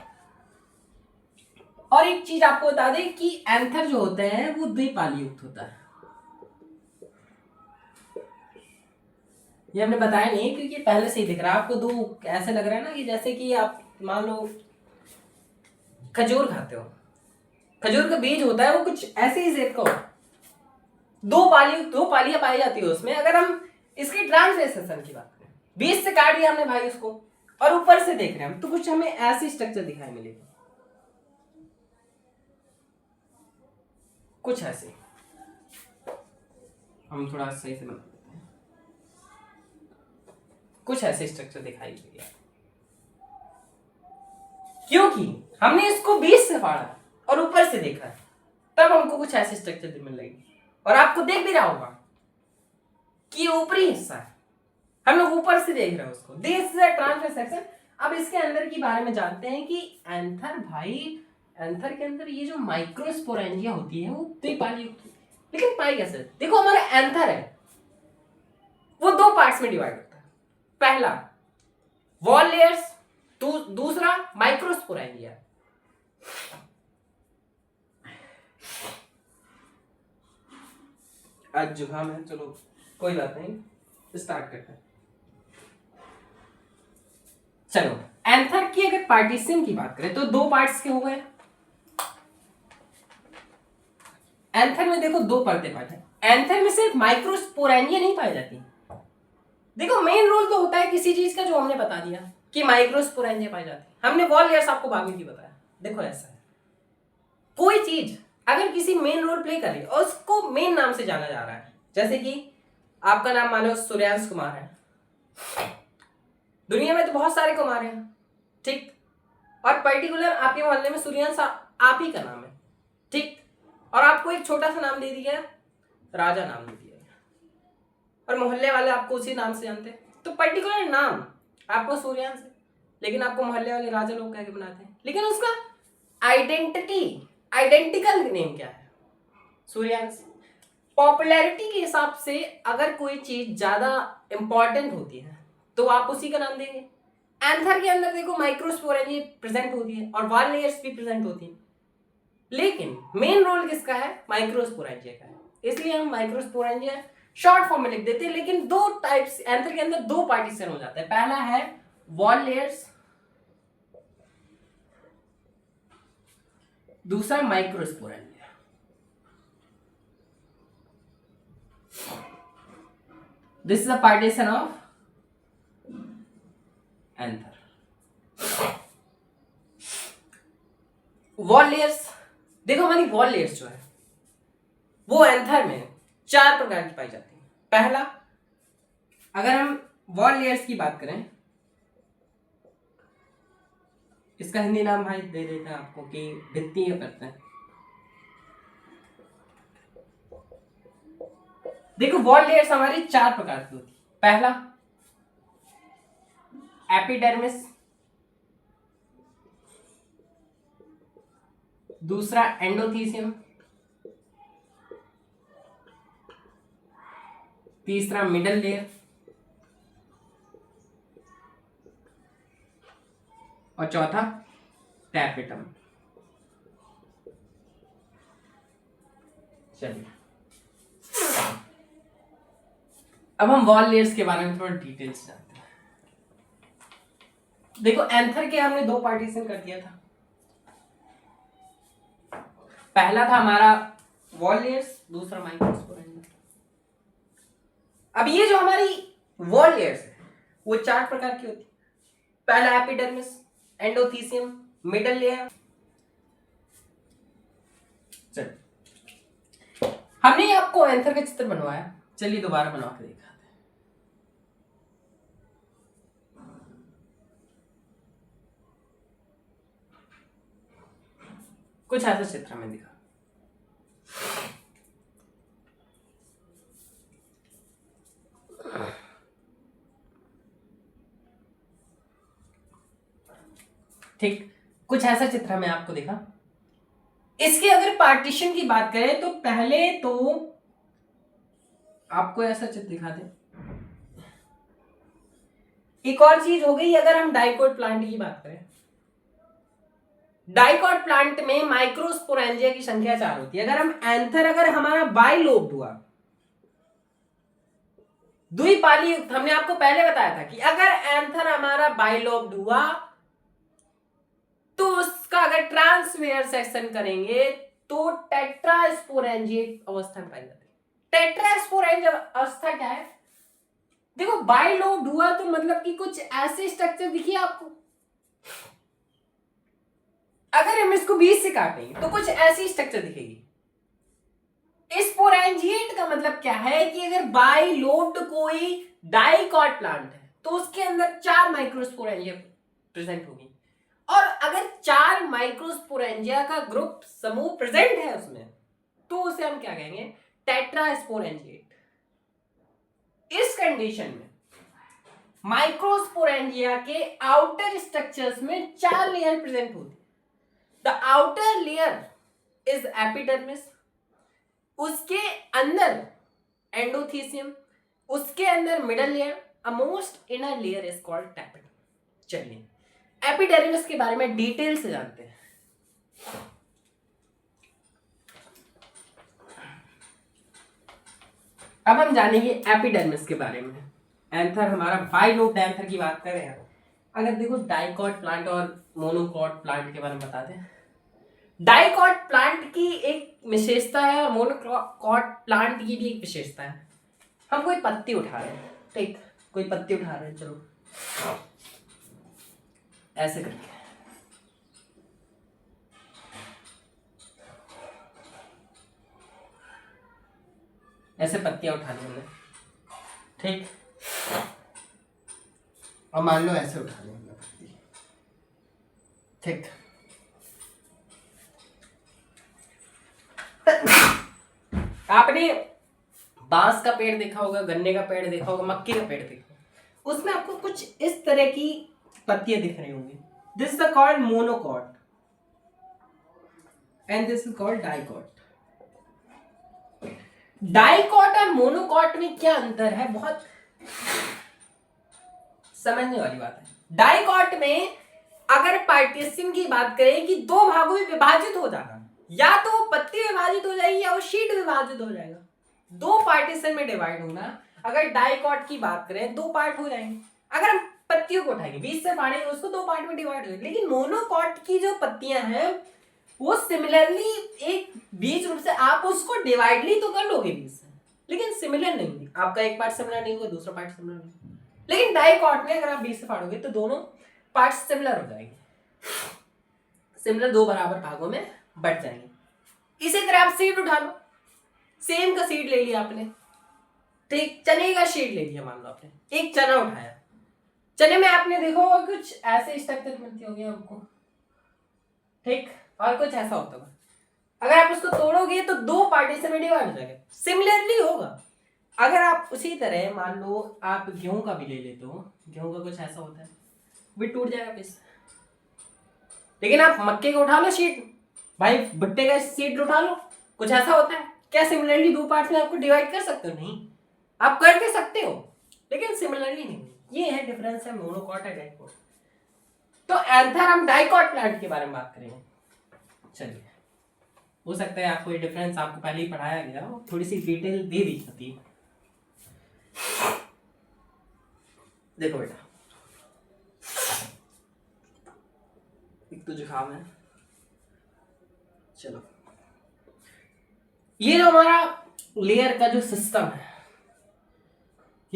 और एक चीज आपको बता दें कि एंथर जो होते हैं वो द्विपाली युक्त होता है। ये हमने बताया नहीं क्योंकि पहले से ही दिख रहा है आपको। दो ऐसे लग रहा है ना कि जैसे कि आप मान लो खजूर खाते हो, खजूर का बीज होता है वो कुछ ऐसे ही शेप का होता है। दो पालियां पाई जाती है उसमें। अगर हम इसकी ट्रांसलेशन की बात करें, बीज से काट दिया हमने भाई उसको और ऊपर से देख रहे हैं हम, तो कुछ हमें ऐसी स्ट्रक्चर दिखाई मिलेगी, कुछ ऐसे। हम थोड़ा सही से बना देते हैं, कुछ ऐसे स्ट्रक्चर दिखाई देगी क्योंकि हमने इसको बीच से फाड़ा और ऊपर से देखा है, तब हमको कुछ ऐसे स्ट्रक्चर मिल रही। और आपको देख भी रहा होगा कि ऊपरी हिस्सा है, हम लोग ऊपर से देख रहे हैं उसको, this is a transverse section. अब इसके अंदर की बारे में जानते हैं कि एंथर भाई, एंथर के अंदर ये जो माइक्रोस्पोरेंजिया होती है वो द्विपाली युक्त होती है। लेकिन पाई कैसे? देखो हमारा एंथर है वो दो पार्ट्स में डिवाइड होता है। पहला वॉल लेयर्स, दूसरा माइक्रोस्पोरेंजिया। आज जुकाम है, चलो कोई बात नहीं, स्टार्ट करते हैं। चलो एंथर की अगर पार्टीशन की बात करें तो दो पार्ट्स के हो गए। एंथर में देखो दो परतें पाई जाती हैं। एंथर में सिर्फ माइक्रोस्पोरेंजिया नहीं पाई जाती। देखो मेन रोल तो होता है किसी चीज का, जो हमने बता दिया कि माइक्रोस्पोरेंजिया पाई जाती है। हमने वॉल लेयर्स आपको बाद में भी बताया। देखो ऐसा है, कोई चीज अगर किसी मेन रोल प्ले कर रही है और उसको मेन नाम से जाना जा रहा है, जैसे कि आपका नाम मान लो सूर्यांश कुमार है, दुनिया में तो बहुत सारे कुमार हैं, ठीक, और पर्टिकुलर आपके मोहल्ले में सूर्यांश आप ही का नाम है, ठीक, और आपको एक छोटा सा नाम दे दिया, राजा नाम दे दिया गया, और मोहल्ले वाले आपको उसी नाम से जानते हैं। तो पर्टिकुलर नाम आपको सूर्यांश है, लेकिन आपको मोहल्ले वाले राजा लोग कह के बुलाते हैं, लेकिन उसका आइडेंटिकल नेम क्या है? सूर्यांश। पॉपुलैरिटी के हिसाब से अगर कोई चीज ज्यादा इंपॉर्टेंट होती है तो आप उसी का नाम देंगे। एंथर के अंदर देखो माइक्रोस्पोरेंजिया प्रेजेंट होती है और वॉल लेयर्स भी प्रेजेंट होती है, लेकिन मेन रोल किसका है? माइक्रोस्पोरेंजिया का है। इसलिए हम माइक्रोस्पोरेंजिया शॉर्ट फॉर्म में लिख देते हैं। लेकिन दो टाइप्स, एंथर के अंदर दो पार्टीशन हो जाता है। पहला है वॉल लेयर्स, दूसरा microsporangia. This is a partition of anther. Wall layers, देखो हमारी वॉल लेयर्स जो है वो एंथर में चार प्रकार की पाई जाती है। पहला, अगर हम वॉल लेयर्स की बात करें, इसका हिंदी नाम भाई दे देते हैं आपको कि भित्तियां करते हैं। देखो वॉल लेयर्स हमारी चार प्रकार की होती है। पहला एपिडर्मिस, दूसरा एंडोथीसियम, तीसरा मिडल लेयर और चौथा टैपेटम। चलिए अब हम वॉल लेयर्स के बारे में थोड़ा डिटेल्स जानते हैं। देखो एंथर के हमने दो पार्टीशन कर दिया था। पहला था हमारा वॉल लेयर्स, दूसरा माइक्रोस्पोरेंजिया। अब ये जो हमारी वॉल लेयर्स है वो 4 प्रकार की होती है। पहला एपिडर्मिस, एंडोथीसियम, मिडल लेयर। चल, हमने आपको एंथर का चित्र बनवाया, चलिए दोबारा बनवा के दिखाते हैं। कुछ ऐसा चित्र हमें दिखा। ठीक, कुछ ऐसा चित्र हमें आपको दिखा। इसके अगर पार्टीशन की बात करें तो पहले तो आपको ऐसा चित्र दिखा दे। एक और चीज हो गई, अगर हम डाइकोट प्लांट की बात करें, डाइकोट प्लांट में माइक्रोस्पोरेंजिया की संख्या 4 होती है। अगर हम एंथर अगर हमारा बाइलोब्ड हुआ, द्विपाली युक्त, हमने आपको पहले बताया था कि अगर एंथर हमारा बाइलोब्ड हुआ तो उसका अगर ट्रांसवेयर सेक्शन करेंगे तो टेट्रास्पोरेंजिएट अवस्था में पाई जाती है। टेट्रास्पोरेंजिएट अवस्था क्या है? देखो, बाइलोब्ड हुआ तो मतलब कि कुछ ऐसे स्ट्रक्चर दिखिए आपको। अगर हम इसको 20 से काटेंगे तो कुछ ऐसी स्ट्रक्चर दिखेगी। स्पोरेंजिएट का मतलब क्या है कि अगर बाइलोब्ड कोई डाइकॉट प्लांट है तो उसके अंदर 4 माइक्रोस्पोरेंजिया प्रेजेंट होगी, और अगर 4 माइक्रोस्पोरेंजिया का ग्रुप समूह प्रेजेंट है उसमें तो उसे हम क्या कहेंगे? टेट्रास्पोरेंजिएट। इस कंडीशन में माइक्रोस्पोरेंजिया के आउटर स्ट्रक्चर्स में 4 लेयर प्रेजेंट होती है। The outer layer is epidermis, उसके अंदर एंडोथीसियम, उसके अंदर middle layer, a most inner layer is called tapetum. चलिए एपिडर्मिस के बारे में डिटेल से जानते हैं। अब हम जानेंगे एपिडर्मिस के बारे में। एंथर हमारा बाइलोब्ड एंथर की बात करें, अगर देखो डाइकॉट प्लांट और मोनोकॉट प्लांट के बारे में बताते हैं। डाइकॉट प्लांट की एक विशेषता है और मोनोकॉट प्लांट की भी एक विशेषता है। हम कोई पत्ती उठा रहे हैं, ठीक, कोई पत्ती उठा रहे हैं, चलो ऐसे करके ऐसे पत्तियां उठा ली हमने, ठीक, और मान लो ऐसे उठा ली हमने पत्ती, ठीक। आपने बांस का पेड़ देखा होगा, गन्ने का पेड़ देखा होगा, मक्के का पेड़ देखा होगा, उसमें आपको कुछ इस तरह की पत्तियां दिख रही होंगी। This is called monocot and this is called dicot. Dicot और मोनोकॉट में क्या अंतर है? बहुत समझने वाली बात है। डाइकॉट में अगर पार्टीशन की बात करें कि 2 भागों में विभाजित हो जाना, या तो पत्ती विभाजित हो जाएगी या वो शीट विभाजित हो जाएगा। 2 पार्टीशन में डिवाइड होना। अगर डाइकॉट की बात करें 2 पार्ट हो जाएंगे। अगर हम पत्तियों को उठाएंगे 20 से फाड़ेंगे उसको 2 पार्ट में डिवाइड हो जाएगी। लेकिन मोनोकॉट की जो पत्तियां हैं वो सिमिलरली एक बीज रूप से आप उसको डिवाइडली तो कर लोगे बीज से, लेकिन सिमिलर नहीं। आपका एक पार्ट सिमिलर नहीं होगा, दूसरा पार्ट सिमिलर नहीं। लेकिन डाइकॉट में अगर आप बीज से फाड़ोगे तो दोनों पार्ट सिमिलर हो जाएंगे, सिमिलर 2 बराबर भागों में बढ़ जाएंगे। इसी तरह आप सीड उठा लो, सेम का सीड ले लिया आपने, ठीक, चने का सीड ले लिया, मान लो आपने एक चना उठाया, चने में आपने देखो कुछ ऐसे स्ट्रक्चर मिलती होगी आपको, ठीक, और कुछ ऐसा होता होगा। अगर आप उसको तोड़ोगे तो 2 पार्टीशन में डिवाइड हो जाएगा, सिमिलरली होगा। अगर आप उसी तरह मान लो आप गेहूं का भी ले लेते हो, गेहूं का कुछ ऐसा होता है, भी टूट जाएगा पीस। लेकिन आप मक्के को उठा लो सीड, भाई भुट्टे का सीड उठा लो, कुछ ऐसा होता है। क्या सिमिलरली 2 पार्ट्स में आपको डिवाइड कर सकते हो? नहीं, आप कर भी सकते हो लेकिन सिमिलरली नहीं। ये है डिफरेंस है मोनोकॉट और डाइकॉट। तो एंथर हम डाइकॉट प्लांट के बारे में बात करेंगे। चलिए, हो सकता है आपको ये डिफरेंस आपको पहले ही पढ़ाया गया हो, थोड़ी सी डिटेल दे दी जाती है। देखो बेटा, एक तो जुकाम है, चलो ये जो हमारा लेयर का जो सिस्टम है,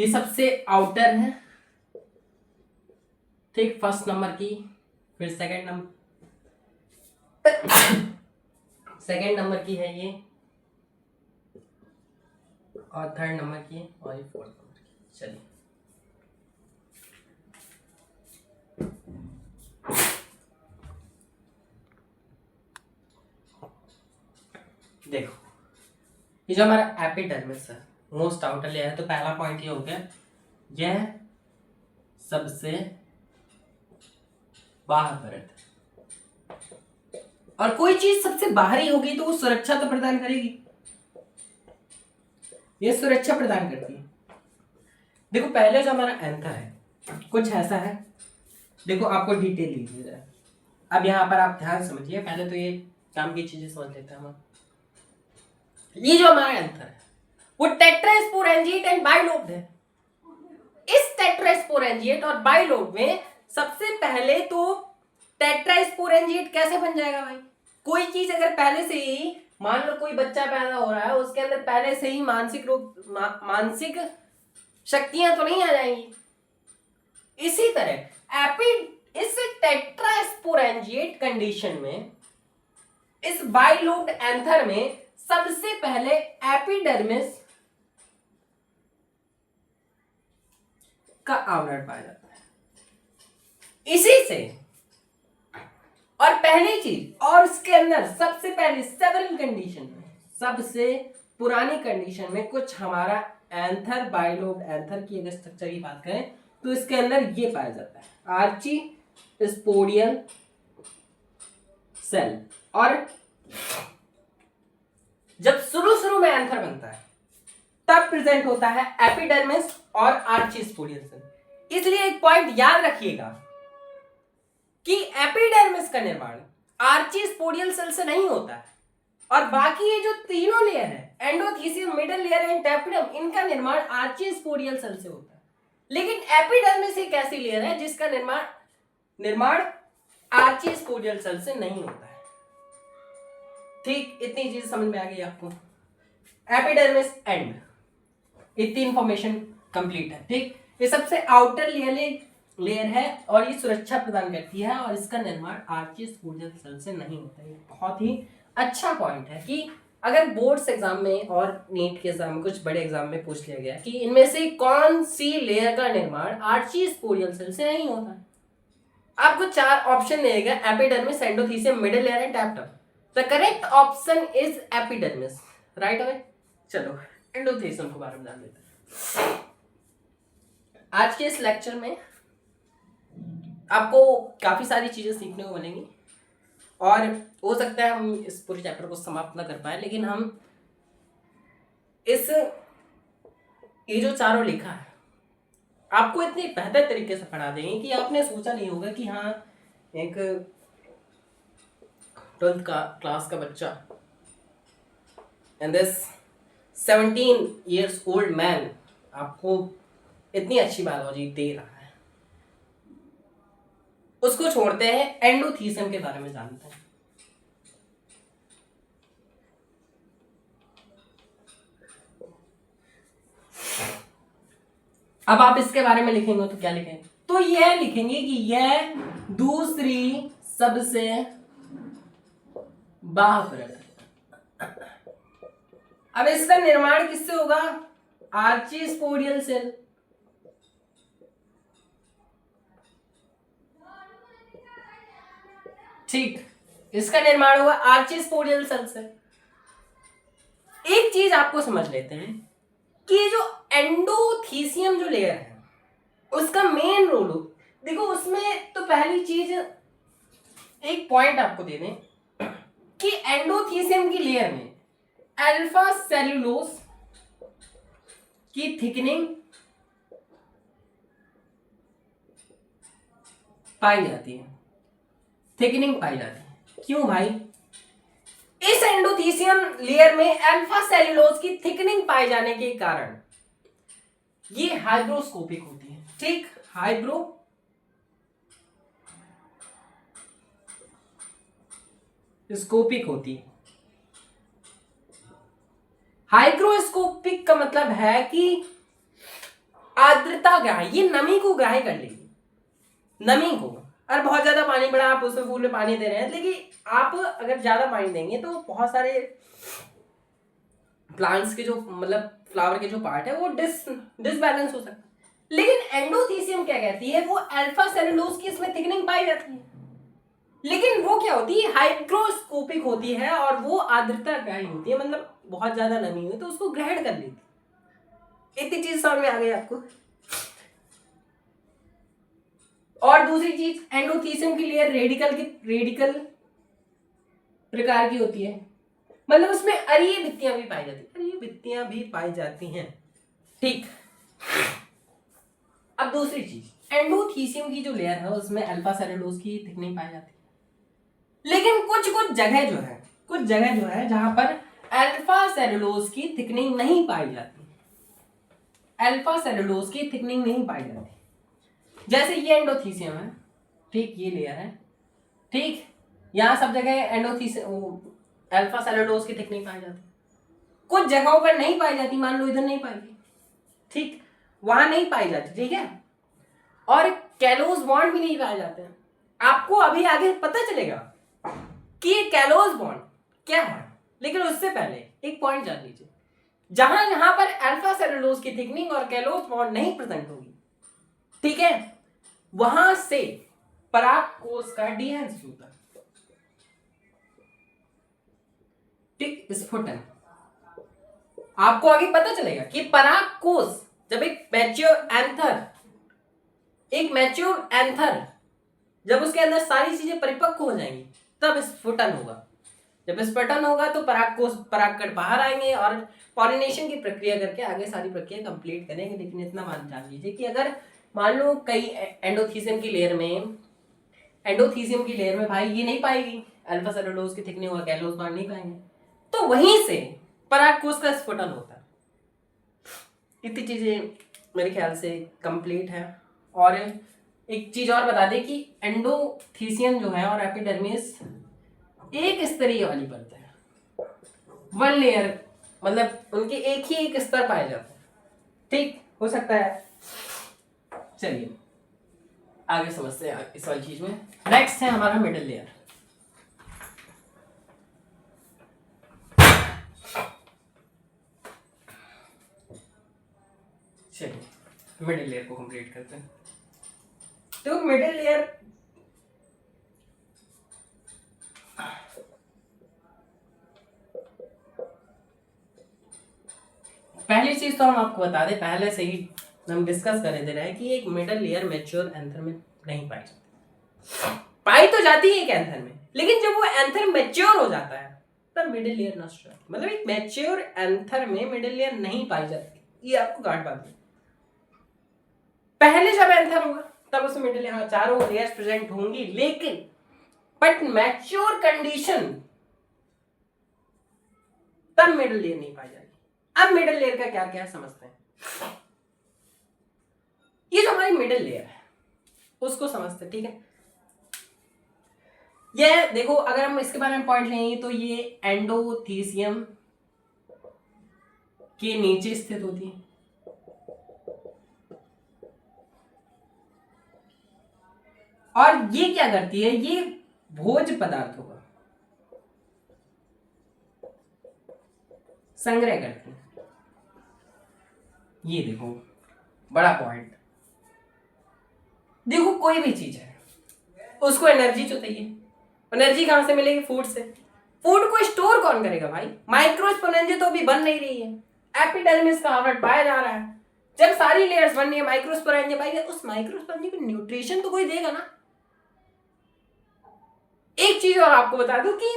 ये सबसे आउटर है, ठीक, फर्स्ट नंबर की, फिर सेकंड नंबर की है ये, और थर्ड नंबर की, और ये फोर्थ नंबर की। चलिए देखो, ये जो हमारा एपिडर्मिस है, मोस्ट आउटर लेयर है, तो पहला पॉइंट ये हो गया, यह सबसे बाहर परत है। और कोई चीज सबसे बाहरी होगी तो वो सुरक्षा तो प्रदान करेगी, ये सुरक्षा प्रदान करती है। देखो पहले जो हमारा एंथर है कुछ ऐसा है, देखो आपको डिटेल लीजिए जरा। अब यहाँ पर आप ध्यान समझिए, पहले तो ये काम की चीजें समझ लेते हैं हम। ये जो हमारा एंथर है वो टेट्रास्पोरेंजिएट एंड बाइलोब्ड है। इस टेट्रास्पोरेंजिएट और बाइलोब में सबसे पहले तो टेट्रास्पोरेंजिएट कैसे बन जाएगा भाई? कोई चीज अगर पहले से ही, मान लो कोई बच्चा पैदा हो रहा है, उसके अंदर पहले से ही मानसिक शक्तियां तो नहीं आ जाएंगी। इसी तरह इस टेट्रास्पोरेंजिएट कंडीशन में, इस बाइलोब्ड एंथर में सबसे पहले एपिडर्मिस का आवरण पाया जाता है। इसी से, और पहली चीज, और इसके अंदर सबसे पहले सेवरल कंडीशन में, सबसे पुरानी कंडीशन में कुछ हमारा एंथर, बाइलोब्ड एंथर की अगर स्ट्रक्चर की बात करें तो इसके अंदर ये पाया जाता है आर्ची स्पोडियल सेल। और जब शुरू में एंथर बनता है तब प्रेजेंट होता है एपिडर्मिस और आर्ची स्पोडियल सेल। इसलिए एक पॉइंट याद रखिएगा कि एपिडर्मिस का निर्माण आर्ची स्पोडियल सेल से नहीं होता है, और बाकी ये जो तीनों लेयर है, एंडोथीसियम, मिडल लेयर एंड टेपिडम, इनका निर्माण आर्ची स्पोडियल सेल से होता है। लेकिन एपिडर्मिस एक ऐसी लेयर है जिसका निर्माण आर्ची स्पोडियल सेल से नहीं होता है। ठीक, इतनी चीज समझ में आ गई आपको? एपिडर्मिस एंड, इतनी इंफॉर्मेशन कंप्लीट है। ठीक, ये सबसे आउटर लेयर है और ये सुरक्षा प्रदान करती है, और इसका निर्माण आर्ची स्पोडियल सेल से नहीं होता है। बहुत ही अच्छा पॉइंट है कि अगर बोर्ड्स एग्जाम में और नीट के एग्जाम में, कुछ बड़े एग्जाम में पूछ लिया गया कि इनमें से कौन सी लेयर का निर्माण आर्ची स्पोडियल सेल से नहीं होता है, आपको 4 ऑप्शन देगा, epidermis, endothecium, middle layer and tapetum. The correct option is epidermis, right away. चलो एंडोथीसियम के बारे में जान लेते हैं। आज के इस लेक्चर में आपको काफी सारी चीजें सीखने को मिलेंगी, और हो सकता है हम इस पूरे चैप्टर को समाप्त ना कर पाए, लेकिन हम ये जो चारों लिखा है आपको इतनी बेहतर तरीके से पढ़ा देंगे कि आपने सोचा नहीं होगा कि हाँ, एक 12th क्लास का बच्चा and this 17 years old man आपको इतनी अच्छी बायोलॉजी दे रहा है। उसको छोड़ते हैं, एंडोथीसियम के बारे में जानते हैं। अब आप इसके बारे में लिखेंगे तो क्या लिखेंगे? तो यह लिखेंगे कि यह दूसरी सबसे बाह्य परत। अब इसका निर्माण किससे होगा? Archesporial cell. ठीक, इसका निर्माण हुआ आर्ची स्पोडियल सेल से। एक चीज आपको समझ लेते हैं कि जो एंडोथीसियम जो लेयर है उसका मेन रोल हो, देखो उसमें तो पहली चीज, एक पॉइंट आपको दे दें कि एंडोथीसियम की लेयर में अल्फा सेल्यूलोज की थिकनिंग पाई जाती है। क्यों भाई? इस एंडोथीसियम लेयर में अल्फा सेल्यूलोज की थिकनिंग पाए जाने के कारण ये हाइग्रोस्कोपिक होती है। ठीक, हाइग्रोस्कोपिक होती है। हाइग्रोस्कोपिक का मतलब है कि आर्द्रता क्या है, ये नमी को ग्राह्य कर लेगी, नमी को। और बहुत ज्यादा पानी पड़ा, आप उसमें फूल में पानी दे रहे हैं, लेकिन आप अगर ज्यादा पानी देंगे तो बहुत सारे प्लांट्स के जो मतलब फ्लावर के जो पार्ट है वो डिसबैलेंस हो सकता है। लेकिन एंडोथीसियम क्या कहती है, वो अल्फा सेलुलोज की इसमें थिकनिंग पाई जाती है, लेकिन वो क्या होती है, हाइग्रोस्कोपिक होती है और वो आर्द्रता ग्राही होती है, मतलब बहुत ज्यादा नमी हुई तो उसको ग्रहण कर लेती है। इतनी चीज समझ में आ गई आपको। और दूसरी चीज, एंडोथीसियम की लेयर रेडिकल प्रकार की होती है, मतलब उसमें अरीय भित्तियां भी पाई जाती हैं, ठीक। अब दूसरी चीज, एंडोथीसियम की जो लेयर है उसमें अल्फा सेलुलोज की थिकनिंग पाई जाती है, लेकिन कुछ जगह जो है जहां पर अल्फा सेलुलोज की थिकनिंग नहीं पाई जाती, जैसे ये एंडोथीसियम है, ठीक, ये लेयर है, ठीक, यहां सब जगह एंडोथीसियम अल्फा सेलुलोज की थिकनिंग पाई जाती, कुछ जगहों पर नहीं पाई जाती, मान लो इधर नहीं पाएगी, ठीक, वहां नहीं पाई जाती, ठीक है। और कैलोज बॉन्ड भी नहीं पाए जाते हैं। आपको अभी आगे पता चलेगा कि ये कैलोज बॉन्ड क्या है, लेकिन उससे पहले एक पॉइंट जान लीजिए, जहां पर अल्फा सेलुलोज की थिकनिंग और कैलोज बॉन्ड नहीं प्रेजेंट होगी, ठीक है, वहां से परागकोश का डिहेंस होता है, ठीक, स्फुटन। आपको आगे पता चलेगा कि परागकोश जब एक मैच्योर एंथर जब उसके अंदर सारी चीजें परिपक्व हो जाएंगी तब स्फुटन होगा। जब स्फुटन होगा तो परागकोश परागकण बाहर आएंगे और पॉलिनेशन की प्रक्रिया करके आगे सारी प्रक्रिया कंप्लीट करेंगे। लेकिन इतना जान लीजिए कि अगर मान लो कई एंडोथीसियम की लेयर में भाई ये नहीं पाएगी, अल्फा सेलुलोज की थिकनिंग और कैलोज बॉन्ड नहीं पाएंगे, तो वहीं से परागकोश का स्फुटन होता है। इतनी चीजें मेरे ख्याल से कंप्लीट है। और एक चीज और बता दें कि एंडोथीसियम जो है और एपिडर्मिस एक स्तरीय वाली परत है, वन लेयर, मतलब उनके एक ही एक स्तर पाए जाते हैं, ठीक, हो सकता है। चलिए आगे समझते हैं इस वाली चीज में। नेक्स्ट है हमारा मिडिल लेयर। चलिए मिडिल लेयर को कंप्लीट करते हैं। तो मिडिल लेयर पहली चीज तो हम आपको बता दें, पहले से ही हम डिस्कस कर दे रहे हैं कि एक मिडिल लेयर मैच्योर एंथर में नहीं पाई जाती, पाई तो जाती है एक एंथर में, लेकिन जब वो एंथर मैच्योर हो जाता है तब मिडिल लेयर नष्ट हो जाती है। मतलब एक मैच्योर एंथर में मिडिल लेयर नहीं पाई जाती, ये आपको गांठ बात है। पहले जब एंथर होगा तब उसमें मिडिल लेयर, चारों लेयर्स प्रेजेंट होंगी, लेकिन बट मैच्योर कंडीशन तब मिडिल लेयर नहीं पाई जाएगी। अब मिडिल लेयर का क्या क्या समझते हैं। ये जो हमारी मिडिल लेयर है उसको समझते हैं, ठीक है। ये देखो, अगर हम इसके बारे में पॉइंट लेंगे तो ये एंडोथीसियम के नीचे स्थित होती है, और ये क्या करती है, ये भोज्य पदार्थों का संग्रह करती है। ये देखो बड़ा पॉइंट, देखो कोई भी चीज है उसको एनर्जी जो चाहिए, एनर्जी कहां से मिलेगी, फूड से। फूड को स्टोर कौन करेगा भाई, माइक्रोस्पोरेंजिया तो अभी बन नहीं रही है, एपिडर्मिस का आवरण पाया जा रहा है। जब सारी लेयर्स बन रही है, माइक्रोस्पोरेंजिया पाएगा, उस माइक्रोस्पोरेंजिया को न्यूट्रिशन तो कोई देगा ना। एक चीज और आपको बता दूं कि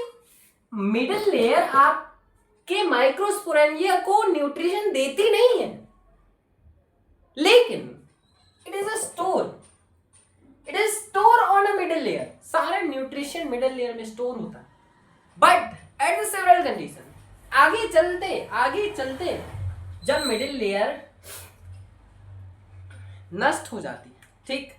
मिडिल लेयर आपके माइक्रोस्पोरेंजिया को न्यूट्रिशन देती नहीं है, लेकिन it is store on a middle layer. सारा न्यूट्रिशन मिडिल लेयर में स्टोर होता है, बट एट सेवरल कंडीशन। आगे चलते जब मिडिल लेयर नष्ट हो जाती है, ठीक,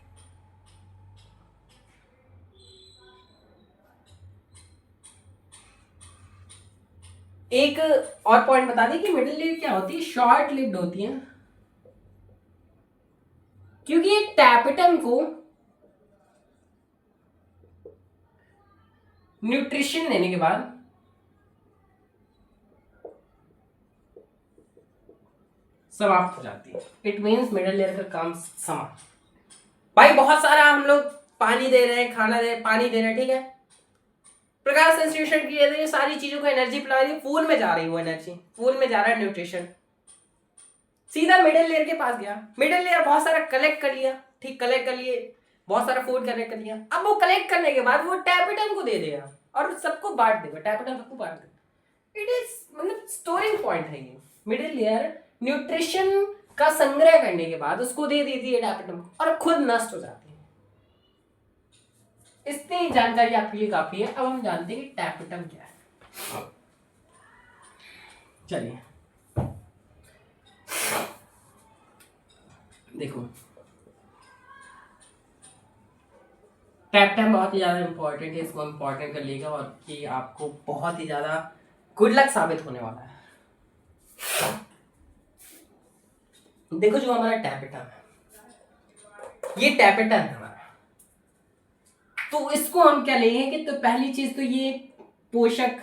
एक और पॉइंट बता दें कि मिडिल लेयर क्या होती है, शॉर्ट लिव्ड होती है, क्योंकि ये टैपेटम को न्यूट्रिशन देने के बाद समाप्त हो जाती है। इट मीन्स मिडिल लेयर का काम समाप्त। भाई बहुत सारा हम लोग पानी दे रहे हैं, खाना दे रहे हैं, पानी दे रहे हैं, ठीक है, प्रकाश संश्लेषण की ये सारी चीजों को एनर्जी पिला रही है, फूल में जा रही है वो एनर्जी, फूल में जा रहा है न्यूट्रिशन, सीधा मिडिल लेयर के पास गया, मिडिल लेयर बहुत सारा कलेक्ट कर लिया, ठीक, कलेक्ट कर लिए, बहुत सारा फूड कलेक्ट कर लिया। अब वो कलेक्ट करने के बाद वो टैपेटम को दे देगा और सबको बांट देगा, टैपेटम सबको बांट देगा। इट इज मतलब स्टोरिंग पॉइंट है ये। मिडिल लेयर न्यूट्रिशन का संग्रह करने के बाद उसको दे देती है टैपेटम और खुद नष्ट हो जाती है। इतनी जानकारी आपके लिए काफी है। अब हम जानते हैं कि टैपेटम क्या है। चलिए देखो, टैपेटम बहुत ही ज्यादा इंपॉर्टेंट है, इसको इंपॉर्टेंट कर लेगा और ये आपको बहुत ही ज्यादा गुड लक साबित होने वाला है। देखो जो हमारा टैपेटम है, ये टैपेटम है हमारा, तो इसको हम क्या लेंगे कि तो पहली चीज तो ये पोषक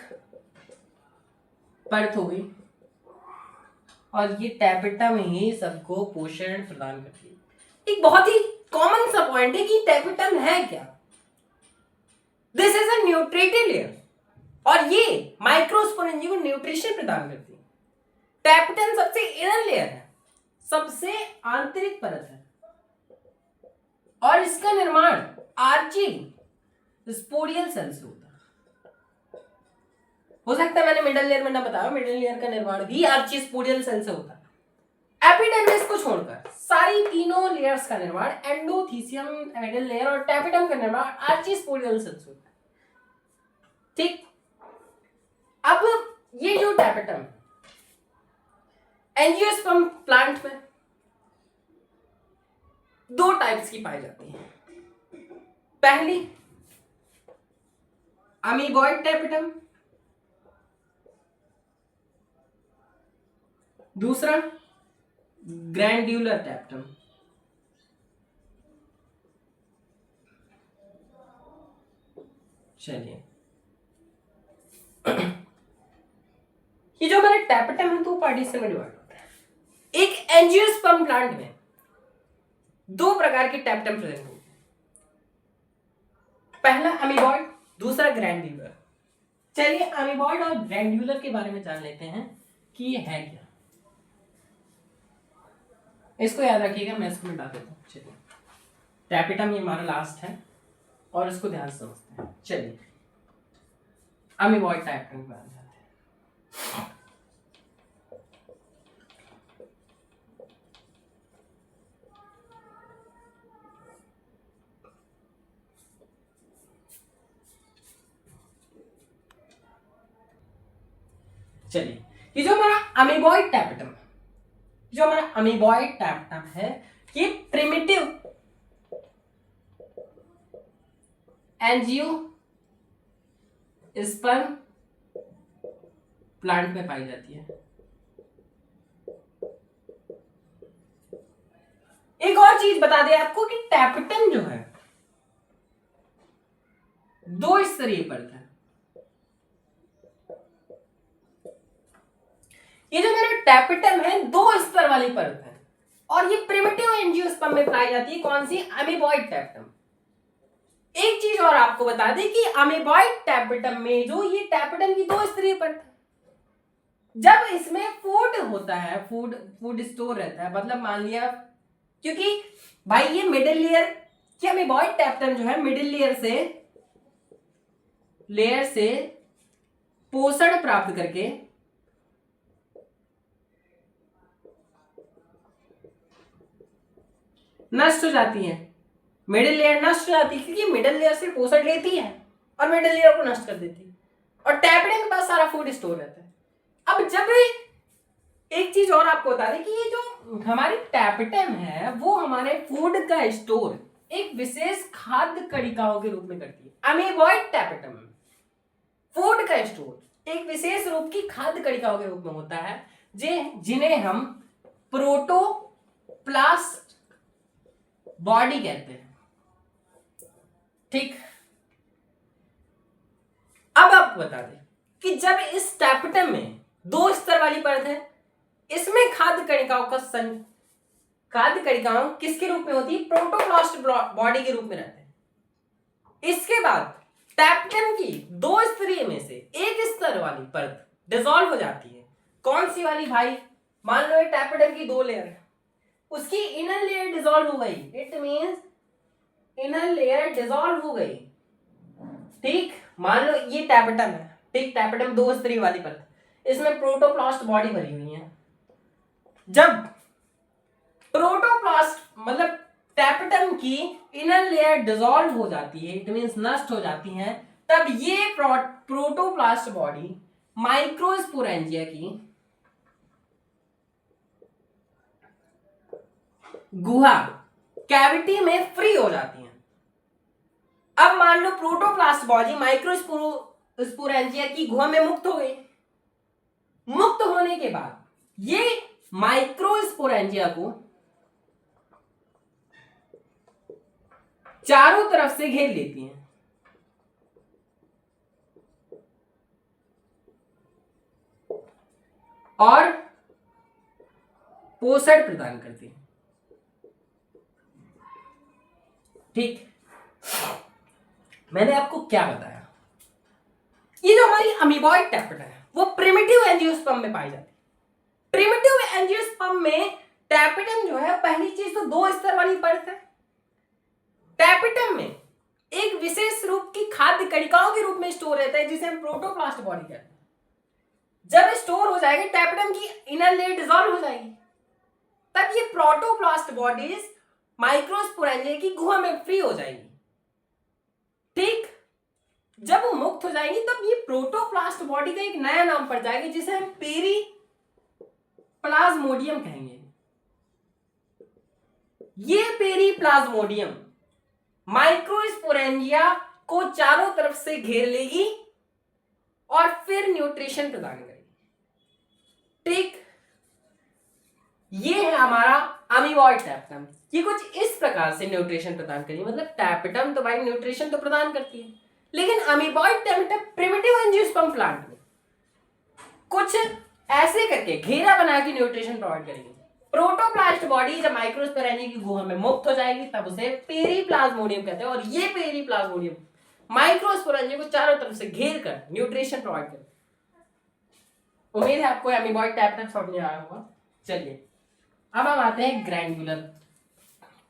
परत हो गई और ये टैपेटम ही सबको पोषण प्रदान करती है। एक बहुत ही कॉमन सा पॉइंट है कि टैपेटम है क्या। This is a nutritive layer और ये माइक्रोस्पोरेंजिया को न्यूट्रिशन प्रदान करती है। टैपेटम सबसे इनर लेयर है, सबसे आंतरिक परत है और इसका निर्माण आर्ची स्पोडियल सेल से होता है। हो सकता है मैंने मिडिल लेयर में ना बताया, मिडिल लेयर का निर्माण भी आर्ची स्पोडियल सेल से होता है। एपिडर्मिस को छोड़कर सारी तीनों लेयर्स का निर्माण एंडोथीसियम, मिडिल लेयर और टैपेटम का निर्माण आर्ची स्पोडियल सेल से होता है, ठीक। अब ये जो टैपेटम एंजियोस्पर्म प्लांट में दो टाइप्स की पाई जाती है। पहली अमीबॉइड टैपेटम, दूसरा ग्रैंड्यूलर टैपेटम। चलिए ये जो हमारा टैपेटम है दो पार्टीशन में डिवाइड होता है। एक एंजियोस्पर्म प्लांट में दो प्रकार के टैपेटम प्रेजेंट होते हैं, पहला अमीबॉइड, दूसरा ग्रैंड्यूलर। चलिए अमीबॉइड और ग्रैंड्यूलर के बारे में जान लेते हैं कि ये है क्या। इसको याद रखिएगा, मैं इसको मिटा देता हूँ। चलिए टैपेटम ये हमारा लास्ट है और इसको ध्यान से समझते हैं। चलिए अमीबॉइड टैपेटम के बारे में जानते हैं। चलिए ये जो हमारा अमीबॉइड टैपेटम है, जो हमारा अमीबॉइड टैपेटम है, ये प्रिमिटिव एंजियोस्पर्म प्लांट में पाई जाती है। एक और चीज बता दें आपको कि टैपेटम जो है दो स्तरीय परत है। ये जो मेरा टैपेटम है दो स्तर वाली परत है और ये प्रिमिटिव एंजियोस्पर्म में पाई जाती है। कौन सी? Amoeboid tapetum. एक चीज और आपको बता दें कि अमीबॉइड टैपेटम में जो ये टैपेटम की दो स्तरीय परत है, जब इसमें फूड होता है, फूड स्टोर रहता है, मतलब मान लिया, क्योंकि भाई ये मिडिल लेयर की अमीबॉइड टैपेटम जो है मिडिल लेयर से पोषण प्राप्त करके नष्ट हो जाती है। मिडिल लेयर नष्ट हो जाती है क्योंकि मिडिल लेयर से पोषण लेती है और मिडिल लेयर को नष्ट कर देती है और टैपेटम के पास सारा फूड स्टोर रहता है। अब जब एक चीज और आपको बता दें कि ये जो हमारी टैपेटम है वो हमारे फूड का स्टोर एक विशेष खाद्य कणिकाओं के रूप में करती है। अमीबॉइड टैपेटम फूड का स्टोर एक विशेष रूप की खाद्य कणिकाओं के रूप में होता है जिन्हें हम प्रोटोप्लास्ट बॉडी कहते हैं। ठीक, अब आपको बता दें कि जब इस टैपेटम में 2 स्तर वाली परत है, इसमें खाद्य कणिकाओं किसके रूप में होती है? प्रोटोप्लास्ट बॉडी के रूप में रहते हैं। इसके बाद टैपेटम की 2 स्तरीय में से एक स्तर वाली परत डिसॉल्व हो जाती है। कौन सी वाली भाई? मान लो ये टैपेटम की 2 लेयर है, उसकी इनर लेयर डिसॉल्व हो गई, it means inner layer dissolve हो गई। ठीक, मान लो ये टैपेटम है, ठीक, टैपेटम 2 स्तरीय वाली परत, इसमें प्रोटोप्लास्ट बॉडी भरी हुई है। जब प्रोटोप्लास्ट मतलब टैपेटम की इनर लेयर डिसॉल्व हो जाती है, इट मींस नष्ट हो जाती है, तब ये प्रोटोप्लास्ट बॉडी माइक्रोस्पोरेंजिया की गुहा कैविटी में फ्री हो जाती है। अब मान लो प्रोटोप्लास्ट बॉडी माइक्रोस्पोरेंजिया की गुहा में मुक्त हो गई। मुक्त होने के बाद ये माइक्रोस्पोरेंजिया को चारों तरफ से घेर लेती हैं और पोषण प्रदान करती हैं। ठीक, मैंने आपको क्या बताया? ये जो हमारी अमीबॉइड टैपेटम है वो प्रिमिटिव एंजियोस्पर्म में पाई जाती है। प्रिमिटिव एंजियोस्पर्म में टैपेटम जो है, पहली चीज तो 2 स्तर वाली परत है। टैपेटम में एक विशेष रूप की खाद्य कणिकाओं के रूप में स्टोर रहता है, जिसे हम प्रोटोप्लास्ट बॉडी कहते हैं। जब स्टोर हो जाएगी, टैपेटम की इनर लेयर डिसॉल्व हो जाएगी, तब ये प्रोटोप्लास्ट बॉडीज माइक्रोस्पोरेंजिया की गुहा में फ्री हो जाएगी। ठीक, जब वो मुक्त हो जाएगी तब ये प्रोटोप्लास्ट बॉडी का एक नया नाम पड़ जाएगा, जिसे हम पेरीप्लाज्मोडियम कहेंगे। ये पेरीप्लाज्मोडियम माइक्रोस्पोरेंजिया को चारों तरफ से घेर लेगी और फिर न्यूट्रिशन प्रदान करेगी। ठीक, ये है हमारा अमीबॉइड टैपेटम। ये कुछ इस प्रकार से न्यूट्रिशन प्रदान करेगी। मतलब टैपेटम तो भाई न्यूट्रिशन तो प्रदान करती है, लेकिन amoeboid tapetum primitive angiosperm plant में कुछ ऐसे करके घेरा बना के न्यूट्रिशन प्रोवाइड करेगी। प्रोटोप्लास्ट बॉडी जब माइक्रोस्पोरेंजिया की गुहा में मुक्त हो जाएगी तब उसे पेरीप्लाज्मोडियम कहते हैं, और ये पेरीप्लाज्मोडियम माइक्रोस्पोरेंजिया को चारों तरफ से घेर कर न्यूट्रिशन प्रोवाइड करते हैं। उम्मीद है आपको अमीबॉइड टैपेटम समझ में आया होगा। चलिए अब हम आते हैं ग्रैंडुलर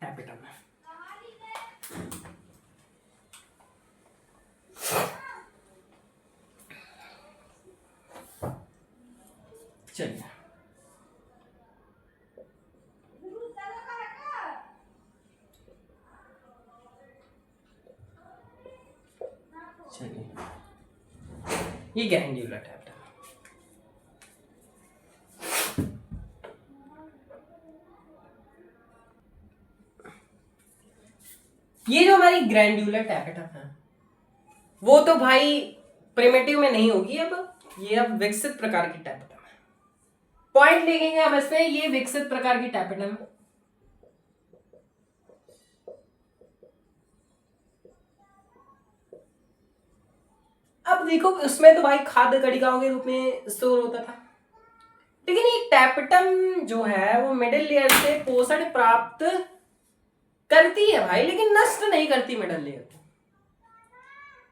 टैपेटम में। चलिए ये ग्रैंडुलर टैपेटम। ये जो हमारी ग्रैंडुलर टैपेटम है वो तो भाई प्रिमिटिव में नहीं होगी, ये अब विकसित प्रकार की टैपेटम है। पॉइंट लिखेंगे हम इसमें, ये विकसित प्रकार की टैपेटम है। अब देखो उसमें तो भाई खाद्य कणिकाओं के रूप में स्टोर होता था, लेकिन ये टैपेटम जो है वो मिडिल लेयर से पोषण प्राप्त करती है भाई, लेकिन नष्ट नहीं करती मिडिल लेयर को।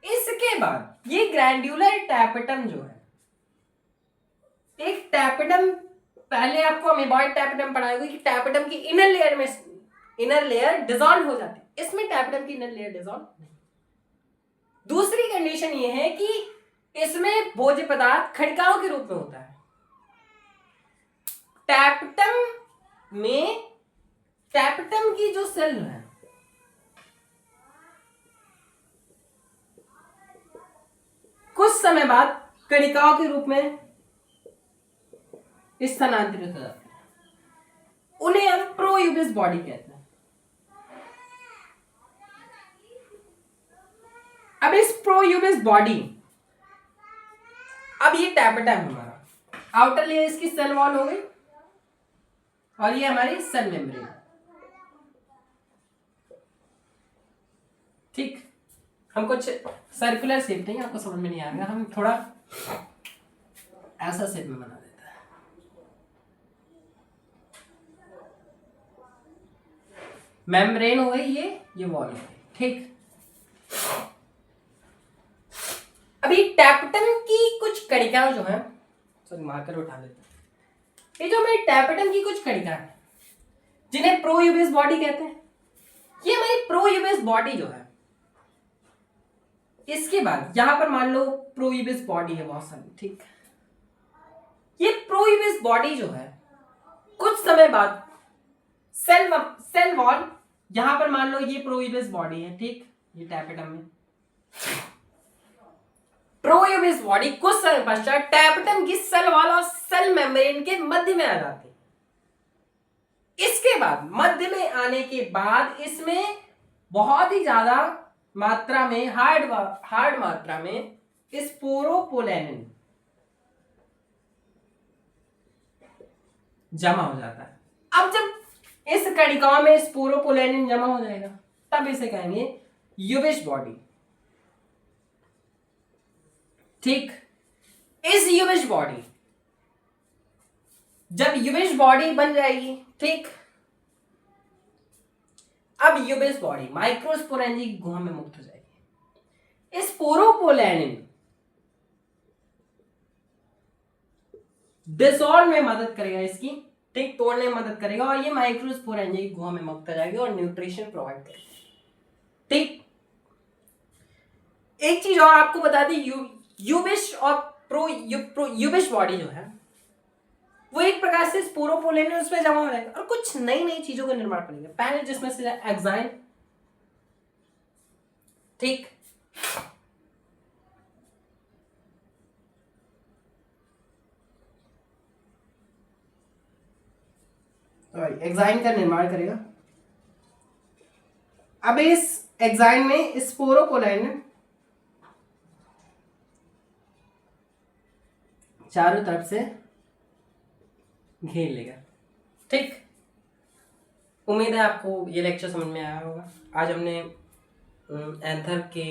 इसके बाद ये ग्रैंडुलर टैपेटम जो है, एक टैपेटम, पहले आपको अमीबॉइड टैपेटम पढ़ाया हुआ कि टैपेटम की इनर लेयर डिसॉल्व हो जाती है, इसमें टैपेटम की इनर लेयर डिसॉल्व नहीं। दूसरी कंडीशन ये है कि इसमें भोज्य पदार्थ खड़िकाओं के रूप में होता है। टैपेटम की जो सेल है कुछ समय बाद कणिकाओं के रूप में स्थानांतरित हो जाती है, उन्हें हम प्रोयूबिस बॉडी कहते हैं। अब इस प्रोयूबिस बॉडी, अब ये टैपेटम हमारा, आउटर लेयर इसकी सेल वॉल हो गई और ये हमारी सेल मेम्ब्रेन। ठीक, हम कुछ सर्कुलर शेप नहीं, आपको समझ में नहीं आएगा, हम थोड़ा ऐसा शेप में बना देते हैं। मेम्ब्रेन हो गई ये वॉल हो गई, ठीक। अभी टैपेटम की कुछ कणिकाएं जो है, सॉरी मार्कर उठा लेते हैं। ये जो हमारी टैपेटम की कुछ कणिकाएं हैं जिन्हें प्रोयूबेस बॉडी कहते हैं, ये हमारी प्रोयूबेस बॉडी जो है, इसके बाद यहां पर मान लो प्रोयूबेस बॉडी है बहुत सारी, ठीक। ये प्रोयूबेस बॉडी जो है कुछ समय बाद सेल वॉल, यहां पर मान लो ये प्रोयूबेस बॉडी है, ठीक, ये टैपेटम में प्रोयूबेस बॉडी कुछ समय पश्चात टैपेटम की सेल वॉल और सेल मेम्ब्रेन के मध्य में आ जाती है। इसके बाद मध्य में आने के बाद इसमें बहुत ही ज्यादा मात्रा में हार्ड मात्रा में स्पोरोपोलेनिन जमा हो जाता है। अब जब इस कणिकाओं में स्पोरोपोलेनिन जमा हो जाएगा तब इसे कहेंगे यूबिश बॉडी, ठीक। इस यूबिश बॉडी, जब यूबिश बॉडी बन जाएगी, ठीक, अब यूबिश बॉडी माइक्रोस्पोरेंजी की गुहा में मुक्त हो जाएगी। स्पोरोपोलेनिन डिसॉल्व में मदद करेगा इसकी, ठीक, तोड़ने में मदद करेगा और ये माइक्रोस्पोरेंजी की गुहा में मुक्त हो जाएगी और न्यूट्रिशन प्रोवाइड करेगी, ठीक। एक चीज और आपको बता दी, यूबिश और यूबिश बॉडी जो है वो एक प्रकार से स्पोरोपोलेनिन उसमें जमा हो जाएगा और कुछ नई नई चीजों का निर्माण करेगा। पहले जिसमें से एक्साइन, ठीक, एक्साइन का निर्माण करेगा। अब इस एक्साइन में स्पोरोपोलेनिन चारों तरफ से घेर लेगा, ठीक। उम्मीद है आपको ये लेक्चर समझ में आया होगा। आज हमने एंथर के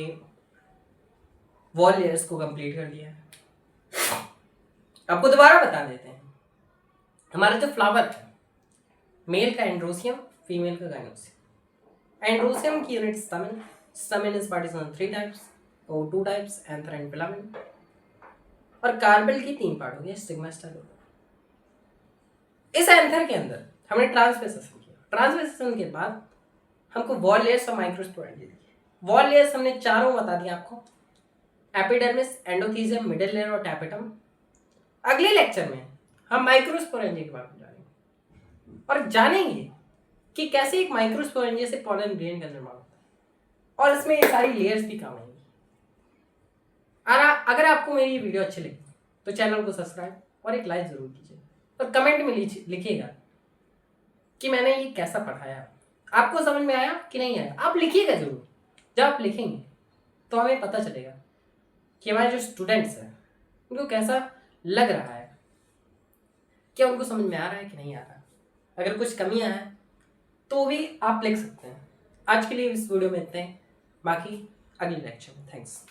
वॉल लेयर्स को कंप्लीट कर दिया है। आपको दोबारा बता देते हैं, हमारा जो फ्लावर है, मेल का एंड्रोसियम, फीमेल का गाइनोसियम। एंड्रोसियम की unit stamen, stamen is partition on 3 types और 2 टाइप्स, एंथर एंड फिलामेंट। और कार्पेल की 3 पार्ट हो गए, स्टिग्मा, स्टाइल। इस एंथर के अंदर हमने ट्रांसवेसेशन किया। ट्रांसवेसेशन के बाद हमको वॉल लेयर्स और माइक्रोस्पोरेंजी दी। वॉल लेयर्स हमने चारों बता दिया आपको, एपिडर्मिस, एंडोथीसियम, मिडिल लेयर और टैपेटम। अगले लेक्चर में हम माइक्रोस्पोरेंजी के बारे में जानेंगे और जानेंगे कि कैसे एक माइक्रोस्पोरेंजी से पॉलन ग्रेन का निर्माण होता है और इसमें ये सारी लेयर्स भी काम आएंगी। अगर आपको मेरी ये वीडियो अच्छी लगी तो चैनल को सब्सक्राइब और एक लाइक जरूर कीजिए और कमेंट में लिखिएगा कि मैंने ये कैसा पढ़ाया, आपको समझ में आया कि नहीं आया। आप लिखिएगा जरूर, जब आप लिखेंगे तो हमें पता चलेगा कि हमारे जो स्टूडेंट्स हैं उनको कैसा लग रहा है, क्या उनको समझ में आ रहा है कि नहीं आ रहा। अगर कुछ कमियां हैं तो भी आप लिख सकते हैं। आज के लिए इस वीडियो में इतने, बाकी अगले लेक्चर में। थैंक्स।